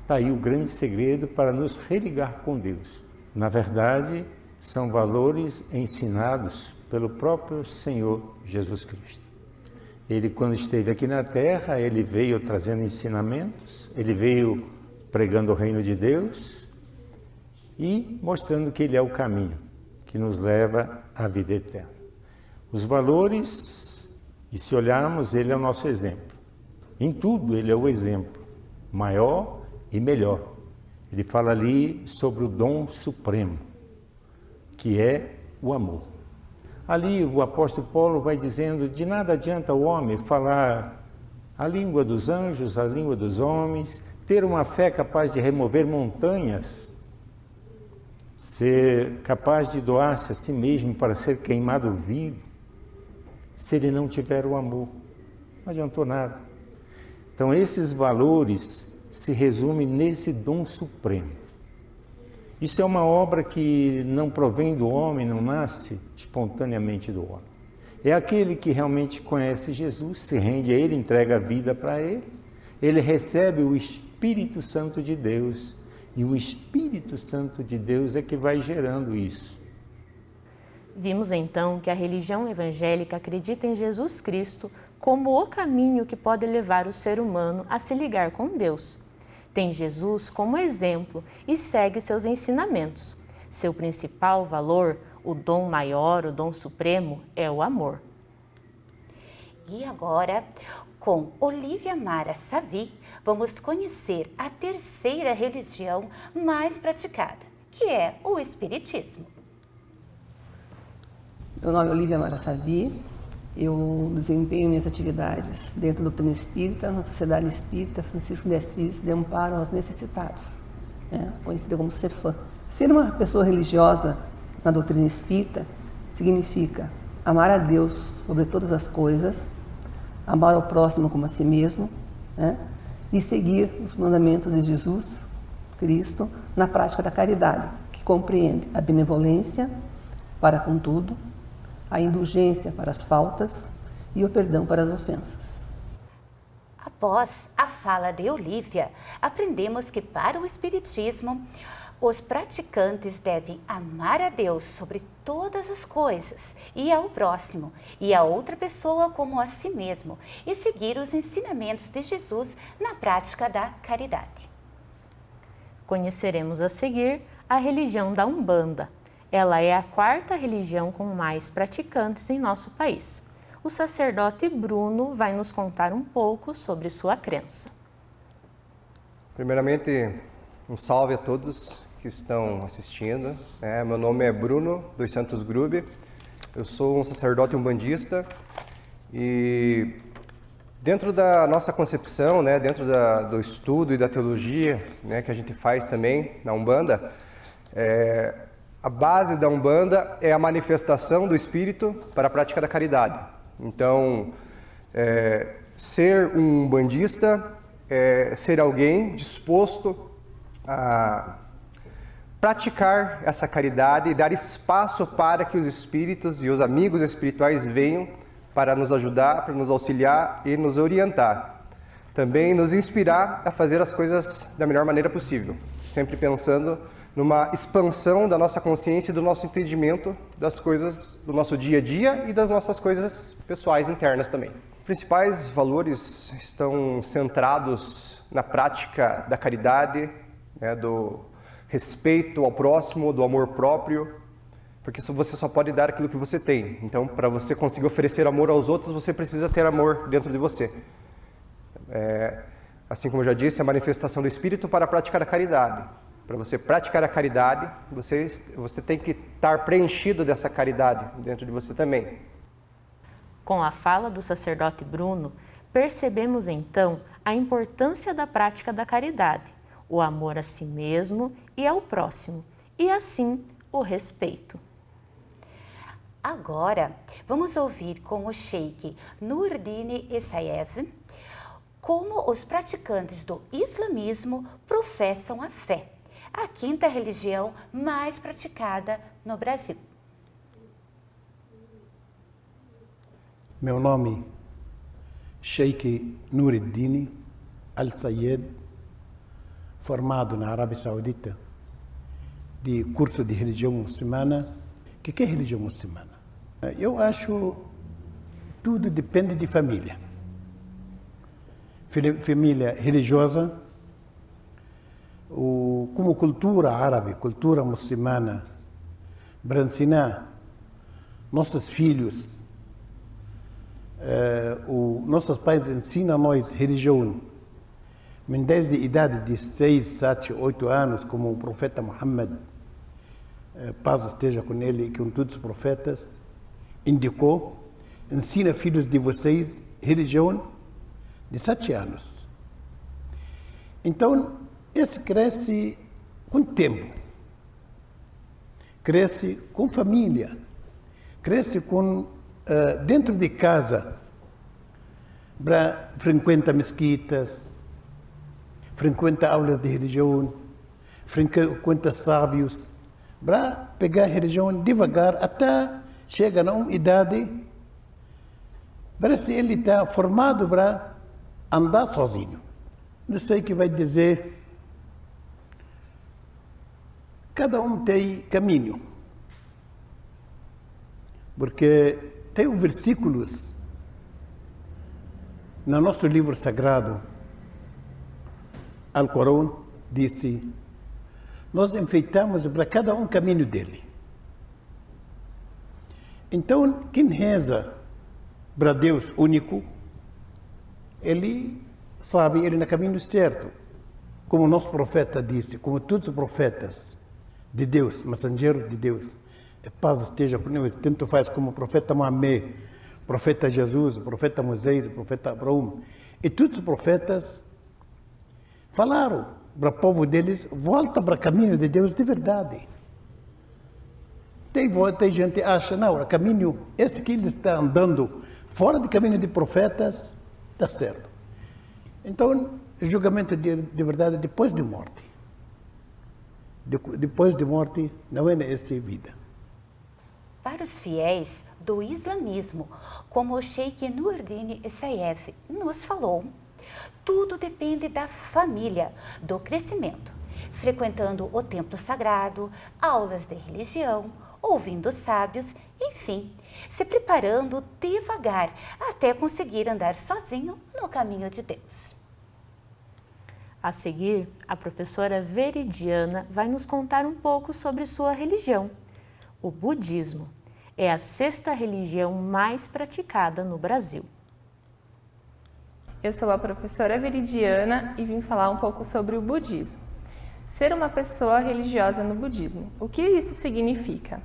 Está aí o grande segredo para nos religar com Deus. Na verdade, são valores ensinados pelo próprio Senhor Jesus Cristo. Ele, quando esteve aqui na terra, ele veio trazendo ensinamentos, ele veio pregando o reino de Deus e mostrando que ele é o caminho que nos leva à vida eterna. Os valores, e se olharmos, ele é o nosso exemplo. Em tudo, ele é o exemplo maior e melhor. Ele fala ali sobre o dom supremo, que é o amor. Ali o apóstolo Paulo vai dizendo, de nada adianta o homem falar a língua dos anjos, a língua dos homens, ter uma fé capaz de remover montanhas, ser capaz de doar-se a si mesmo para ser queimado vivo, se ele não tiver o amor. Não adiantou nada. Então esses valores se resumem nesse dom supremo. Isso é uma obra que não provém do homem, não nasce espontaneamente do homem. É aquele que realmente conhece Jesus, se rende a Ele, entrega a vida para Ele, ele recebe o Espírito Santo de Deus, e o Espírito Santo de Deus é que vai gerando isso. Vimos então que a religião evangélica acredita em Jesus Cristo como o caminho que pode levar o ser humano a se ligar com Deus. Tem Jesus como exemplo e segue seus ensinamentos. Seu principal valor, o dom maior, o dom supremo, é o amor. E agora, com Olívia Mara Savi, vamos conhecer a terceira religião mais praticada, que é o Espiritismo. Meu nome é Olívia Mara Savi, eu desempenho minhas atividades dentro da doutrina espírita, na Sociedade Espírita Francisco de Assis de Amparo aos Necessitados, conhecida como CEFAM. Ser uma pessoa religiosa na doutrina espírita significa amar a Deus sobre todas as coisas, amar ao próximo como a si mesmo, e seguir os mandamentos de Jesus Cristo na prática da caridade, que compreende a benevolência para com tudo, a indulgência para as faltas e o perdão para as ofensas. Após a fala de Olívia, aprendemos que para o Espiritismo, os praticantes devem amar a Deus sobre todas as coisas e ao próximo e a outra pessoa como a si mesmo e seguir os ensinamentos de Jesus na prática da caridade. Conheceremos a seguir a religião da Umbanda. Ela é a quarta religião com mais praticantes em nosso país. O sacerdote Bruno vai nos contar um pouco sobre sua crença. Primeiramente, um salve a todos que estão assistindo. Meu nome é Bruno dos Santos Grube, eu sou um sacerdote umbandista e dentro da nossa concepção, dentro do estudo e da teologia que a gente faz também na Umbanda, a base da Umbanda é a manifestação do Espírito para a prática da caridade. Então, ser um umbandista é ser alguém disposto a praticar essa caridade e dar espaço para que os espíritos e os amigos espirituais venham para nos ajudar, para nos auxiliar e nos orientar. Também nos inspirar a fazer as coisas da melhor maneira possível, sempre pensando numa expansão da nossa consciência e do nosso entendimento das coisas do nosso dia a dia e das nossas coisas pessoais internas também. Os principais valores estão centrados na prática da caridade, do respeito ao próximo, do amor próprio, porque você só pode dar aquilo que você tem. Então, para você conseguir oferecer amor aos outros, você precisa ter amor dentro de você. Assim como eu já disse, a manifestação do Espírito para praticar a caridade. Para você praticar a caridade, você tem que estar preenchido dessa caridade dentro de você também. Com a fala do sacerdote Bruno, percebemos então a importância da prática da caridade, o amor a si mesmo e ao próximo, e assim o respeito. Agora, vamos ouvir com o Sheikh Nurdin Essayev como os praticantes do islamismo professam a fé, a quinta religião mais praticada no Brasil. Meu nome é Sheikh Nurdin Al-Sayed, formado na Arábia Saudita de curso de religião muçulmana. O que é religião muçulmana? Eu acho tudo depende de família. Família religiosa, como cultura árabe, cultura muçulmana, para ensinar nossos filhos, nossos pais ensinam a nós religião, desde a idade de 6, 7, 8 anos, como o profeta Muhammad, paz esteja com ele e com todos os profetas, indicou, ensina filhos de vocês religião de 7 anos. Então, esse cresce com tempo, cresce com família, cresce com dentro de casa, frequenta mesquitas, frequenta aulas de religião, frequenta sábios, para pegar a religião devagar até chegar a uma idade, parece ele está formado para andar sozinho. Não sei o que vai dizer. Cada um tem caminho. Porque tem versículos no nosso livro sagrado, Alcorão, disse: nós enfeitamos para cada um caminho dele. Então, quem reza para Deus único, ele sabe, ele é no caminho certo. Como o nosso profeta disse, como todos os profetas de Deus, mensageiros de Deus, paz esteja com eles, tanto faz como o profeta Maomé, o profeta Jesus, o profeta Moisés, o profeta Abraão, e todos os profetas falaram para o povo deles: volta para o caminho de Deus de verdade. Tem gente que acha, não, o caminho, esse que ele está andando fora do caminho de profetas, está certo. Então, o julgamento de verdade é depois de morte. Depois de morte, não é essa vida. Para os fiéis do islamismo, como o Sheikh Nuruddin Saif nos falou, tudo depende da família, do crescimento, frequentando o templo sagrado, aulas de religião, ouvindo sábios, enfim, se preparando devagar até conseguir andar sozinho no caminho de Deus. A seguir, a professora Veridiana vai nos contar um pouco sobre sua religião. O budismo é a 6ª religião mais praticada no Brasil. Eu sou a professora Veridiana e vim falar um pouco sobre o budismo. Ser uma pessoa religiosa no budismo. O que isso significa?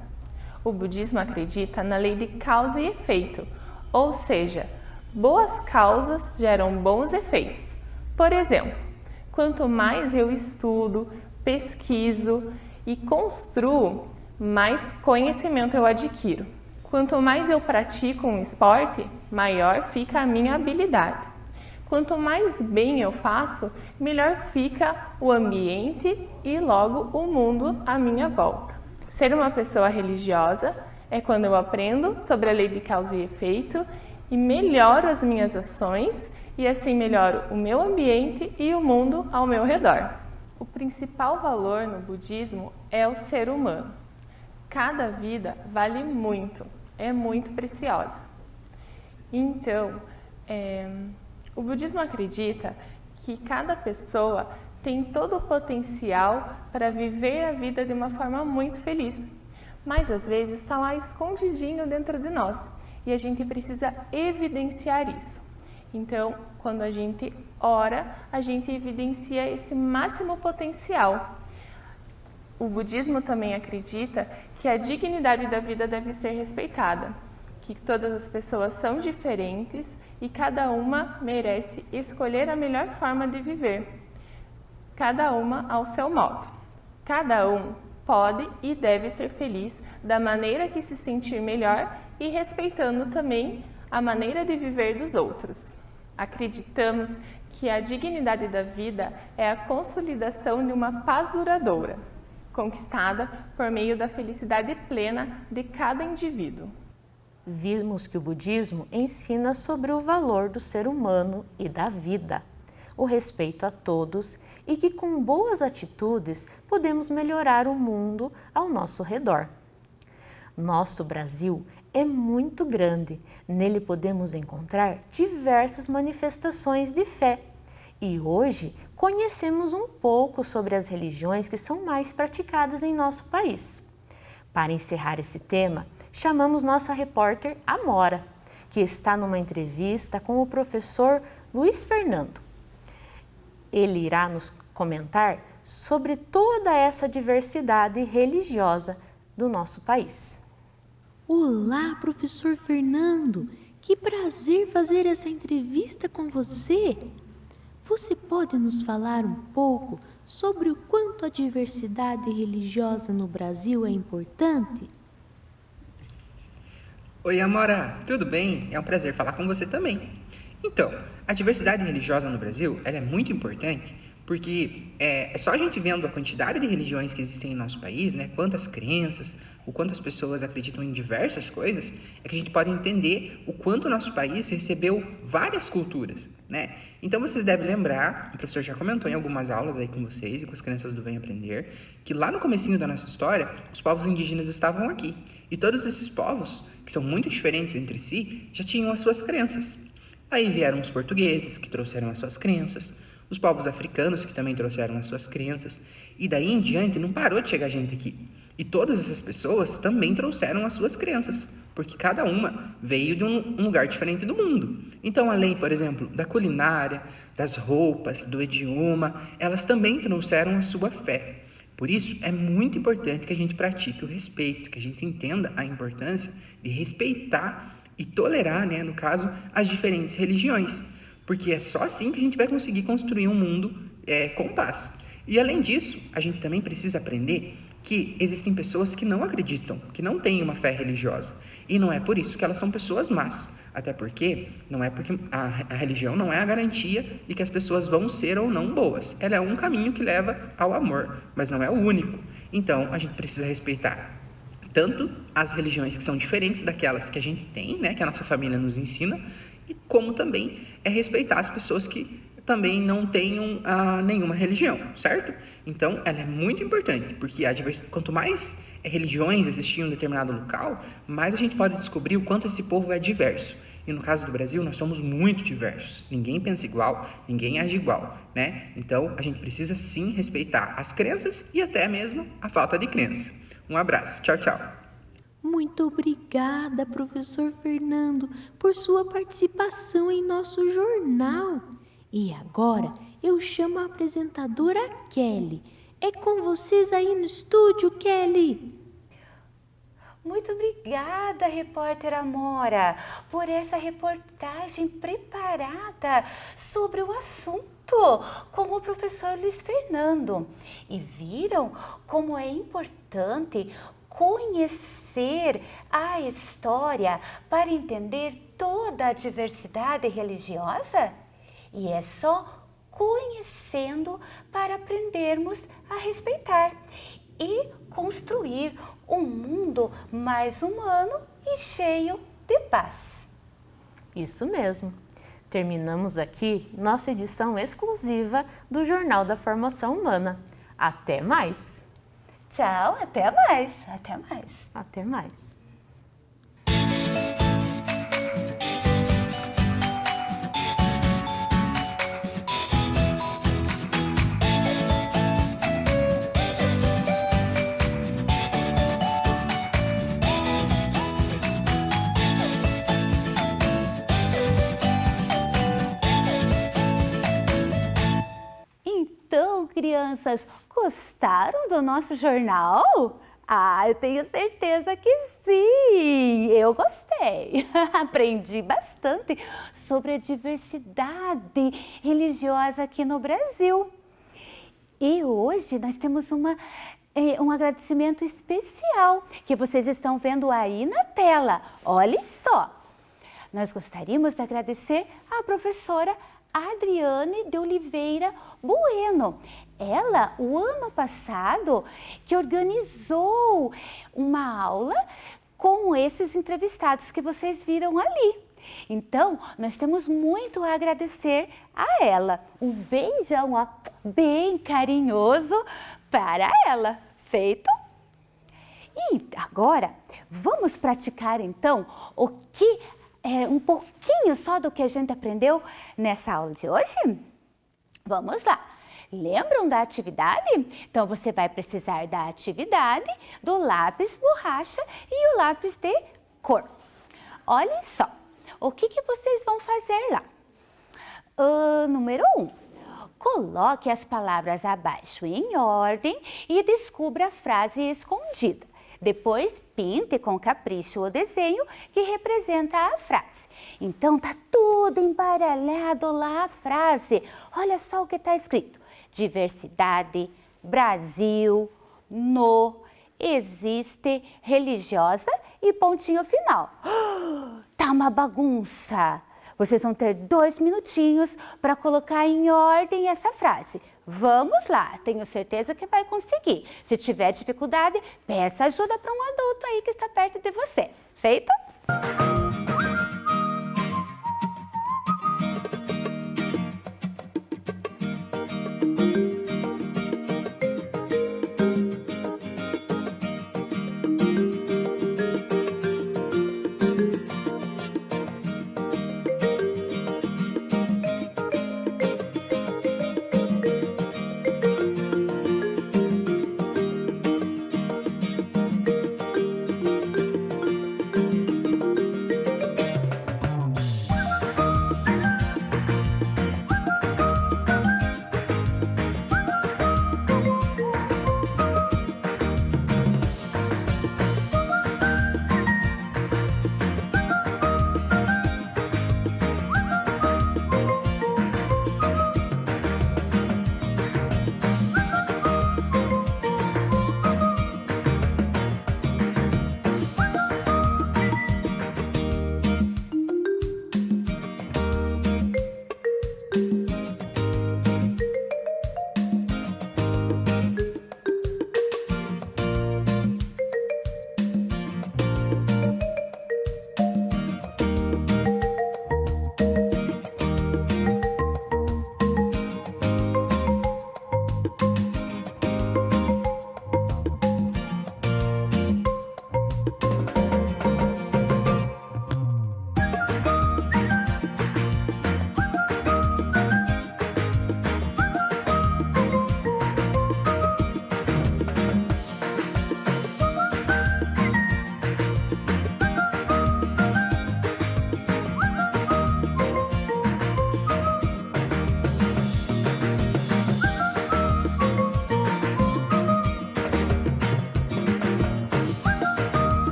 O budismo acredita na lei de causa e efeito, ou seja, boas causas geram bons efeitos. Por exemplo, quanto mais eu estudo, pesquiso e construo, mais conhecimento eu adquiro. Quanto mais eu pratico um esporte, maior fica a minha habilidade. Quanto mais bem eu faço, melhor fica o ambiente e logo o mundo à minha volta. Ser uma pessoa religiosa é quando eu aprendo sobre a lei de causa e efeito e melhoro as minhas ações e assim melhoro o meu ambiente e o mundo ao meu redor. O principal valor no budismo é o ser humano. Cada vida vale muito, é muito preciosa. Então, o budismo acredita que cada pessoa tem todo o potencial para viver a vida de uma forma muito feliz, mas às vezes está lá escondidinho dentro de nós e a gente precisa evidenciar isso. Então, quando a gente ora, a gente evidencia esse máximo potencial. O budismo também acredita que a dignidade da vida deve ser respeitada, que todas as pessoas são diferentes e cada uma merece escolher a melhor forma de viver, cada uma ao seu modo. Cada um pode e deve ser feliz da maneira que se sentir melhor e respeitando também a maneira de viver dos outros. Acreditamos que a dignidade da vida é a consolidação de uma paz duradoura, conquistada por meio da felicidade plena de cada indivíduo. Vimos que o budismo ensina sobre o valor do ser humano e da vida. o respeito a todos e que com boas atitudes podemos melhorar o mundo ao nosso redor. Nosso Brasil é muito grande, nele podemos encontrar diversas manifestações de fé e hoje conhecemos um pouco sobre as religiões que são mais praticadas em nosso país. Para encerrar esse tema, chamamos nossa repórter Amora, que está numa entrevista com o professor Luiz Fernando. Ele irá nos comentar sobre toda essa diversidade religiosa do nosso país. Olá, professor Fernando! Que prazer fazer essa entrevista com você! Você pode nos falar um pouco sobre o quanto a diversidade religiosa no Brasil é importante? Oi, Amora, tudo bem? É um prazer falar com você também. Então, a diversidade religiosa no Brasil ela é muito importante porque é só a gente vendo a quantidade de religiões que existem em nosso país, né, quantas crenças, o quanto as pessoas acreditam em diversas coisas, é que a gente pode entender o quanto o nosso país recebeu várias culturas, né? Então vocês devem lembrar, o professor já comentou em algumas aulas aí com vocês e com as crianças do Vem Aprender, que lá no comecinho da nossa história, os povos indígenas estavam aqui. E todos esses povos, que são muito diferentes entre si, já tinham as suas crenças. Aí vieram os portugueses, que trouxeram as suas crenças, os povos africanos, que também trouxeram as suas crenças, e daí em diante não parou de chegar gente aqui. E todas essas pessoas também trouxeram as suas crenças, porque cada uma veio de um lugar diferente do mundo. Então, além, por exemplo, da culinária, das roupas, do idioma, elas também trouxeram a sua fé. Por isso, é muito importante que a gente pratique o respeito, que a gente entenda a importância de respeitar e tolerar, né, no caso, as diferentes religiões, porque é só assim que a gente vai conseguir construir um mundo com paz. E além disso, a gente também precisa aprender que existem pessoas que não acreditam, que não têm uma fé religiosa. E não é por isso que elas são pessoas más. Até porque não é porque a religião não é a garantia de que as pessoas vão ser ou não boas. Ela é um caminho que leva ao amor, mas não é o único. Então, a gente precisa respeitar tanto as religiões que são diferentes daquelas que a gente tem, né, que a nossa família nos ensina, e como também respeitar as pessoas que também não tenham nenhuma religião, certo? Então, ela é muito importante, porque quanto mais religiões existiam em um determinado local, mais a gente pode descobrir o quanto esse povo é diverso. E no caso do Brasil, nós somos muito diversos. Ninguém pensa igual, ninguém age igual, né? Então, a gente precisa sim respeitar as crenças e até mesmo a falta de crença. Um abraço. Tchau, tchau. Muito obrigada, professor Fernando, por sua participação em nosso jornal. E agora eu chamo a apresentadora Kelly. É com vocês aí no estúdio, Kelly. Muito obrigada, repórter Amora, por essa reportagem preparada sobre o assunto com o professor Luiz Fernando. E viram como é importante conhecer a história para entender toda a diversidade religiosa? E é só conhecendo para aprendermos a respeitar e construir um mundo mais humano e cheio de paz. Isso mesmo. Terminamos aqui nossa edição exclusiva do Jornal da Formação Humana. Até mais! Tchau, até mais! Até mais! Até mais! Crianças, gostaram do nosso jornal? Ah, eu tenho certeza que sim! Eu gostei! Aprendi bastante sobre a diversidade religiosa aqui no Brasil. E hoje nós temos um agradecimento especial que vocês estão vendo aí na tela. Olhem só! Nós gostaríamos de agradecer à professora Adriane de Oliveira Bueno. Ela, o ano passado, que organizou uma aula com esses entrevistados que vocês viram ali. Então, nós temos muito a agradecer a ela. Um beijão, ó, bem carinhoso para ela. Feito? E agora, vamos praticar então um pouquinho só do que a gente aprendeu nessa aula de hoje? Vamos lá. Lembram da atividade? Então, você vai precisar da atividade, do lápis borracha e o lápis de cor. Olhem só, o que vocês vão fazer lá? Número 1. Coloque as palavras abaixo em ordem e descubra a frase escondida. Depois, pinte com capricho o desenho que representa a frase. Então, tá tudo embaralhado lá a frase. Olha só o que está escrito. Diversidade, Brasil, no, existe, religiosa e pontinho final. Tá uma bagunça. Vocês vão ter 2 minutinhos para colocar em ordem essa frase. Vamos lá, tenho certeza que vai conseguir. Se tiver dificuldade, peça ajuda para um adulto aí que está perto de você. Feito?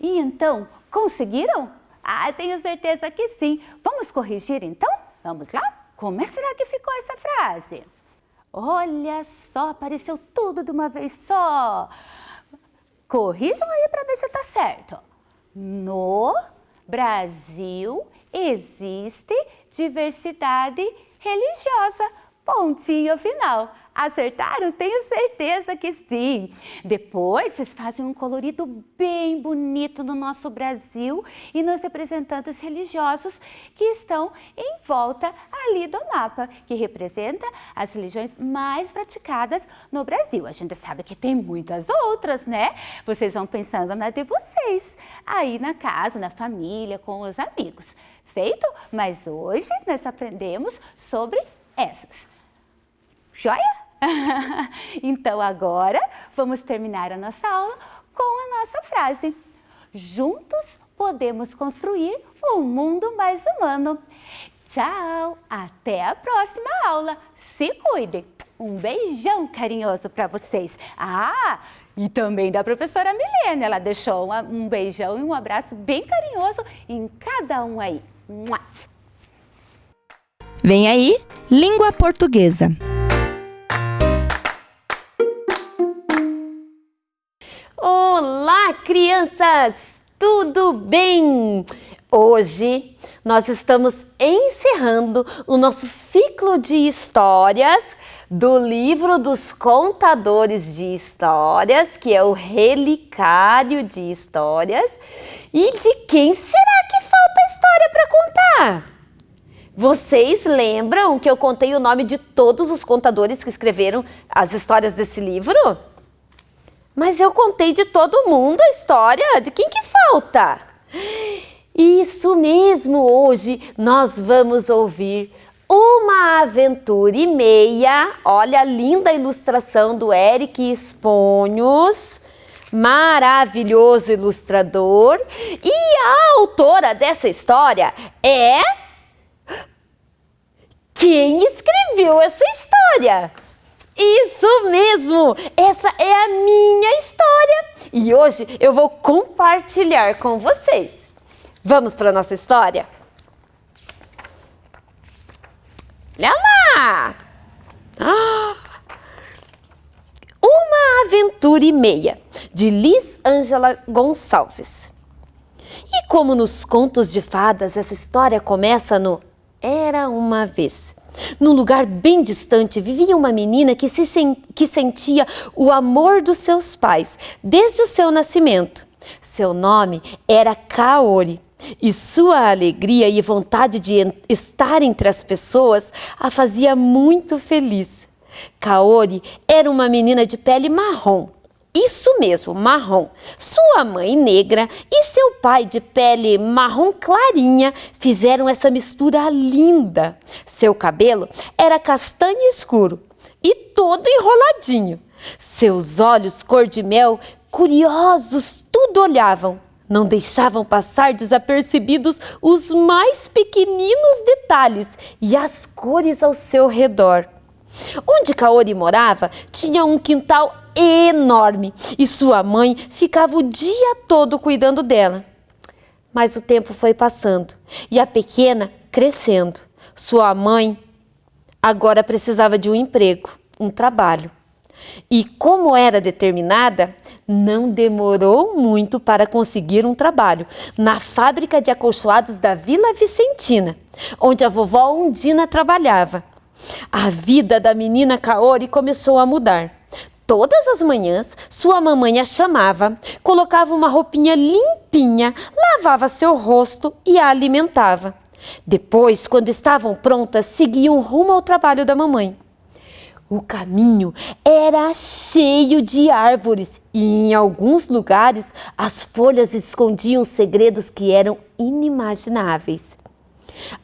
E então, conseguiram? Ah, tenho certeza que sim. Vamos corrigir então? Vamos lá? Como será que ficou essa frase? Olha só, apareceu tudo de uma vez só. Corrijam aí para ver se está certo. No Brasil existe diversidade religiosa. Pontinho final. Acertaram? Tenho certeza que sim. Depois, vocês fazem um colorido bem bonito no nosso Brasil e nos representantes religiosos que estão em volta ali do mapa, que representa as religiões mais praticadas no Brasil. A gente sabe que tem muitas outras, né? Vocês vão pensando na de vocês, aí na casa, na família, com os amigos. Feito? Mas hoje nós aprendemos sobre essas. Joia? Então agora vamos terminar a nossa aula com a nossa frase. Juntos podemos construir um mundo mais humano. Tchau, até a próxima aula. Se cuidem. Um beijão carinhoso para vocês. Ah, e também da professora Milene. Ela deixou um beijão e um abraço bem carinhoso em cada um aí. Vem aí, língua portuguesa. Olá, crianças! Tudo bem? Hoje nós estamos encerrando o nosso ciclo de histórias do livro dos contadores de histórias, que é o Relicário de Histórias. E de quem será que falta história para contar? Vocês lembram que eu contei o nome de todos os contadores que escreveram as histórias desse livro? Mas eu contei de todo mundo a história. De quem que falta? Isso mesmo, hoje nós vamos ouvir Uma Aventura e Meia. Olha a linda ilustração do Eric Esponhos, maravilhoso ilustrador. E a autora dessa história é... Quem escreveu essa história? Isso mesmo! Essa é a minha história e hoje eu vou compartilhar com vocês. Vamos para a nossa história? Olha lá! Uma Aventura e Meia, de Liz Ângela Gonçalves. E como nos contos de fadas, essa história começa no Era uma vez. Num lugar bem distante vivia uma menina que sentia o amor dos seus pais desde o seu nascimento. Seu nome era Kaori e sua alegria e vontade de estar entre as pessoas a fazia muito feliz. Kaori era uma menina de pele marrom. Isso mesmo, marrom. Sua mãe negra e seu pai de pele marrom clarinha fizeram essa mistura linda. Seu cabelo era castanho escuro e todo enroladinho. Seus olhos cor de mel, curiosos, tudo olhavam. Não deixavam passar desapercebidos os mais pequeninos detalhes e as cores ao seu redor. Onde Kaori morava tinha um quintal enorme e sua mãe ficava o dia todo cuidando dela. Mas o tempo foi passando e a pequena crescendo. Sua mãe agora precisava de um emprego, um trabalho. E como era determinada, não demorou muito para conseguir um trabalho na fábrica de acolchoados da Vila Vicentina, onde a vovó Undina trabalhava. A vida da menina Kaori começou a mudar. Todas as manhãs, sua mamãe a chamava, colocava uma roupinha limpinha, lavava seu rosto e a alimentava. Depois, quando estavam prontas, seguiam rumo ao trabalho da mamãe. O caminho era cheio de árvores e, em alguns lugares, as folhas escondiam segredos que eram inimagináveis.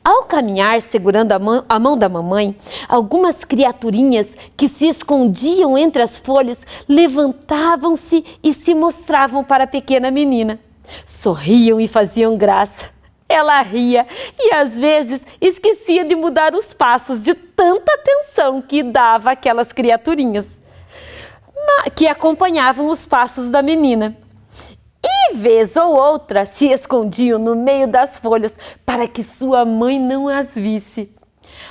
Ao caminhar segurando a mão da mamãe, algumas criaturinhas que se escondiam entre as folhas levantavam-se e se mostravam para a pequena menina. Sorriam e faziam graça. Ela ria e às vezes esquecia de mudar os passos de tanta atenção que dava àquelas criaturinhas que acompanhavam os passos da menina. E vez ou outra se escondiam no meio das folhas para que sua mãe não as visse.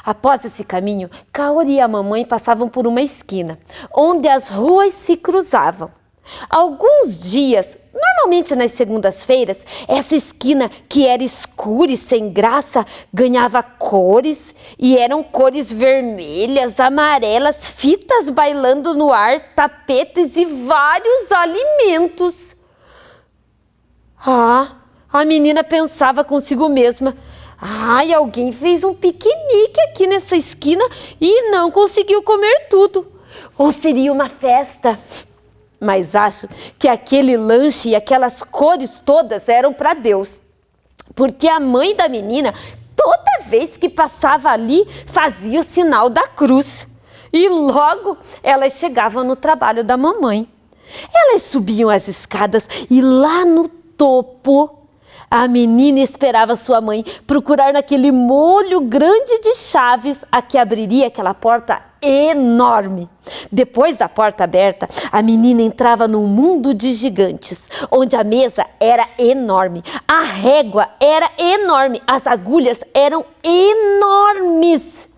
Após esse caminho, Kaori e a mamãe passavam por uma esquina, onde as ruas se cruzavam. Alguns dias, normalmente nas segundas-feiras, essa esquina, que era escura e sem graça, ganhava cores, e eram cores vermelhas, amarelas, fitas bailando no ar, tapetes e vários alimentos. A menina pensava consigo mesma: ai, alguém fez um piquenique aqui nessa esquina e não conseguiu comer tudo. Ou seria uma festa? Mas acho que aquele lanche e aquelas cores todas eram para Deus. Porque a mãe da menina, toda vez que passava ali, fazia o sinal da cruz. E logo elas chegavam no trabalho da mamãe. Elas subiam as escadas e lá no topo, a menina esperava sua mãe procurar naquele molho grande de chaves a que abriria aquela porta enorme. Depois da porta aberta, a menina entrava num mundo de gigantes, onde a mesa era enorme, a régua era enorme, as agulhas eram enormes.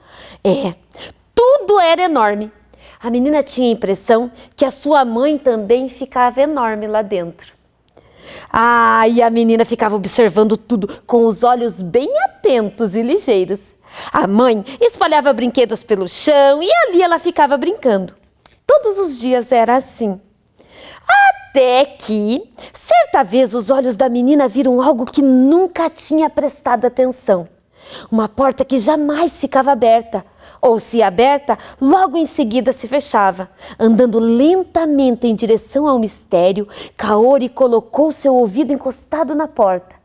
Tudo era enorme. A menina tinha a impressão que a sua mãe também ficava enorme lá dentro. E a menina ficava observando tudo com os olhos bem atentos e ligeiros. A mãe espalhava brinquedos pelo chão e ali ela ficava brincando. Todos os dias era assim. Até que, certa vez, os olhos da menina viram algo que nunca tinha prestado atenção. Uma porta que jamais ficava aberta, ou se aberta, logo em seguida se fechava. Andando lentamente em direção ao mistério, Kaori colocou seu ouvido encostado na porta.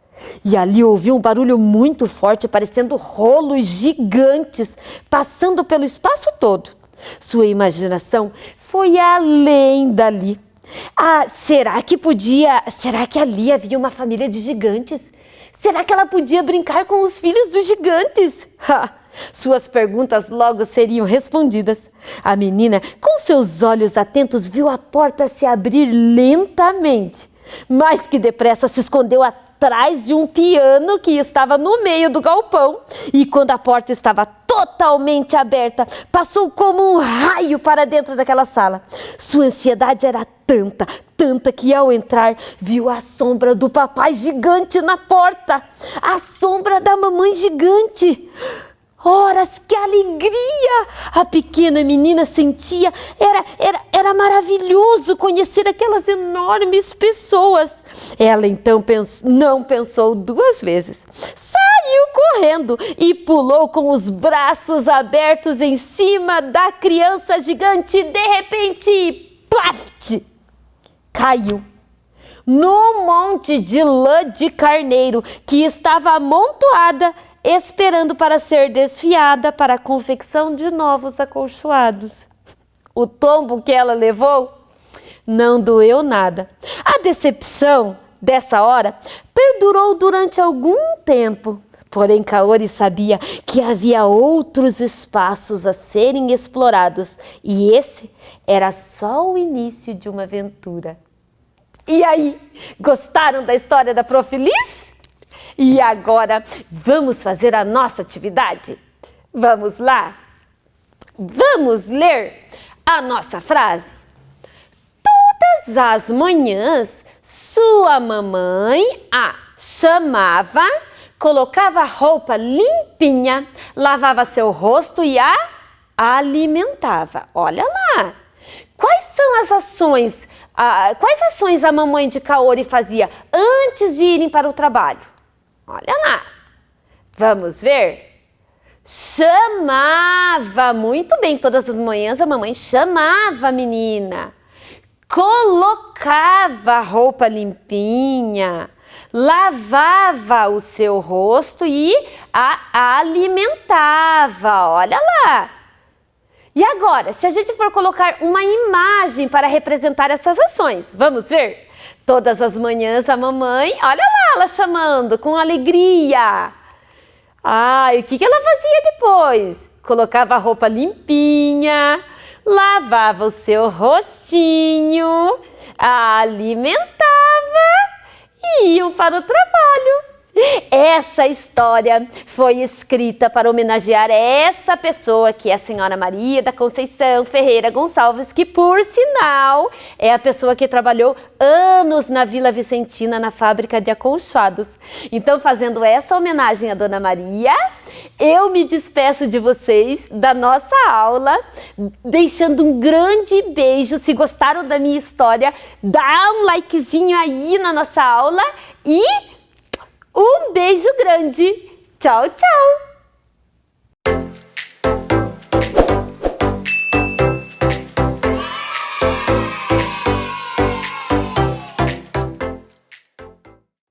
E ali ouviu um barulho muito forte, parecendo rolos gigantes, passando pelo espaço todo. Sua imaginação foi além dali. Será que ali havia uma família de gigantes? Será que ela podia brincar com os filhos dos gigantes? Suas perguntas logo seriam respondidas. A menina, com seus olhos atentos, viu a porta se abrir lentamente. Mais que depressa se escondeu atrás de um piano que estava no meio do galpão. E quando a porta estava totalmente aberta, passou como um raio para dentro daquela sala. Sua ansiedade era tanta que ao entrar, viu a sombra do papai gigante na porta. A sombra da mamãe gigante. Horas, que alegria a pequena menina sentia. Era maravilhoso conhecer aquelas enormes pessoas. Ela então não pensou duas vezes. Saiu correndo e pulou com os braços abertos em cima da criança gigante. De repente, plaft! Caiu no monte de lã de carneiro que estava amontoada, esperando para ser desfiada para a confecção de novos acolchoados. O tombo que ela levou não doeu nada. A decepção dessa hora perdurou durante algum tempo. Porém, Kaori sabia que havia outros espaços a serem explorados e esse era só o início de uma aventura. E aí, gostaram da história da Prof. Liz? E agora, vamos fazer a nossa atividade? Vamos lá? Vamos ler a nossa frase? Todas as manhãs, sua mamãe a chamava, colocava a roupa limpinha, lavava seu rosto e a alimentava. Olha lá! Quais são as ações, quais ações a mamãe de Kaori fazia antes de irem para o trabalho? Olha lá! Vamos ver? Chamava! Muito bem, todas as manhãs a mamãe chamava a menina. Colocava a roupa limpinha, lavava o seu rosto e a alimentava. Olha lá! E agora, se a gente for colocar uma imagem para representar essas ações, vamos ver? Todas as manhãs a mamãe, olha lá ela chamando com alegria. E o que ela fazia depois? Colocava a roupa limpinha, lavava o seu rostinho, alimentava e iam para o trabalho. Essa história foi escrita para homenagear essa pessoa que é a senhora Maria da Conceição Ferreira Gonçalves, que por sinal é a pessoa que trabalhou anos na Vila Vicentina na fábrica de acolchoados. Então, fazendo essa homenagem à Dona Maria, eu me despeço de vocês da nossa aula, deixando um grande beijo. Se gostaram da minha história, dá um likezinho aí na nossa aula e um beijo grande. Tchau, tchau!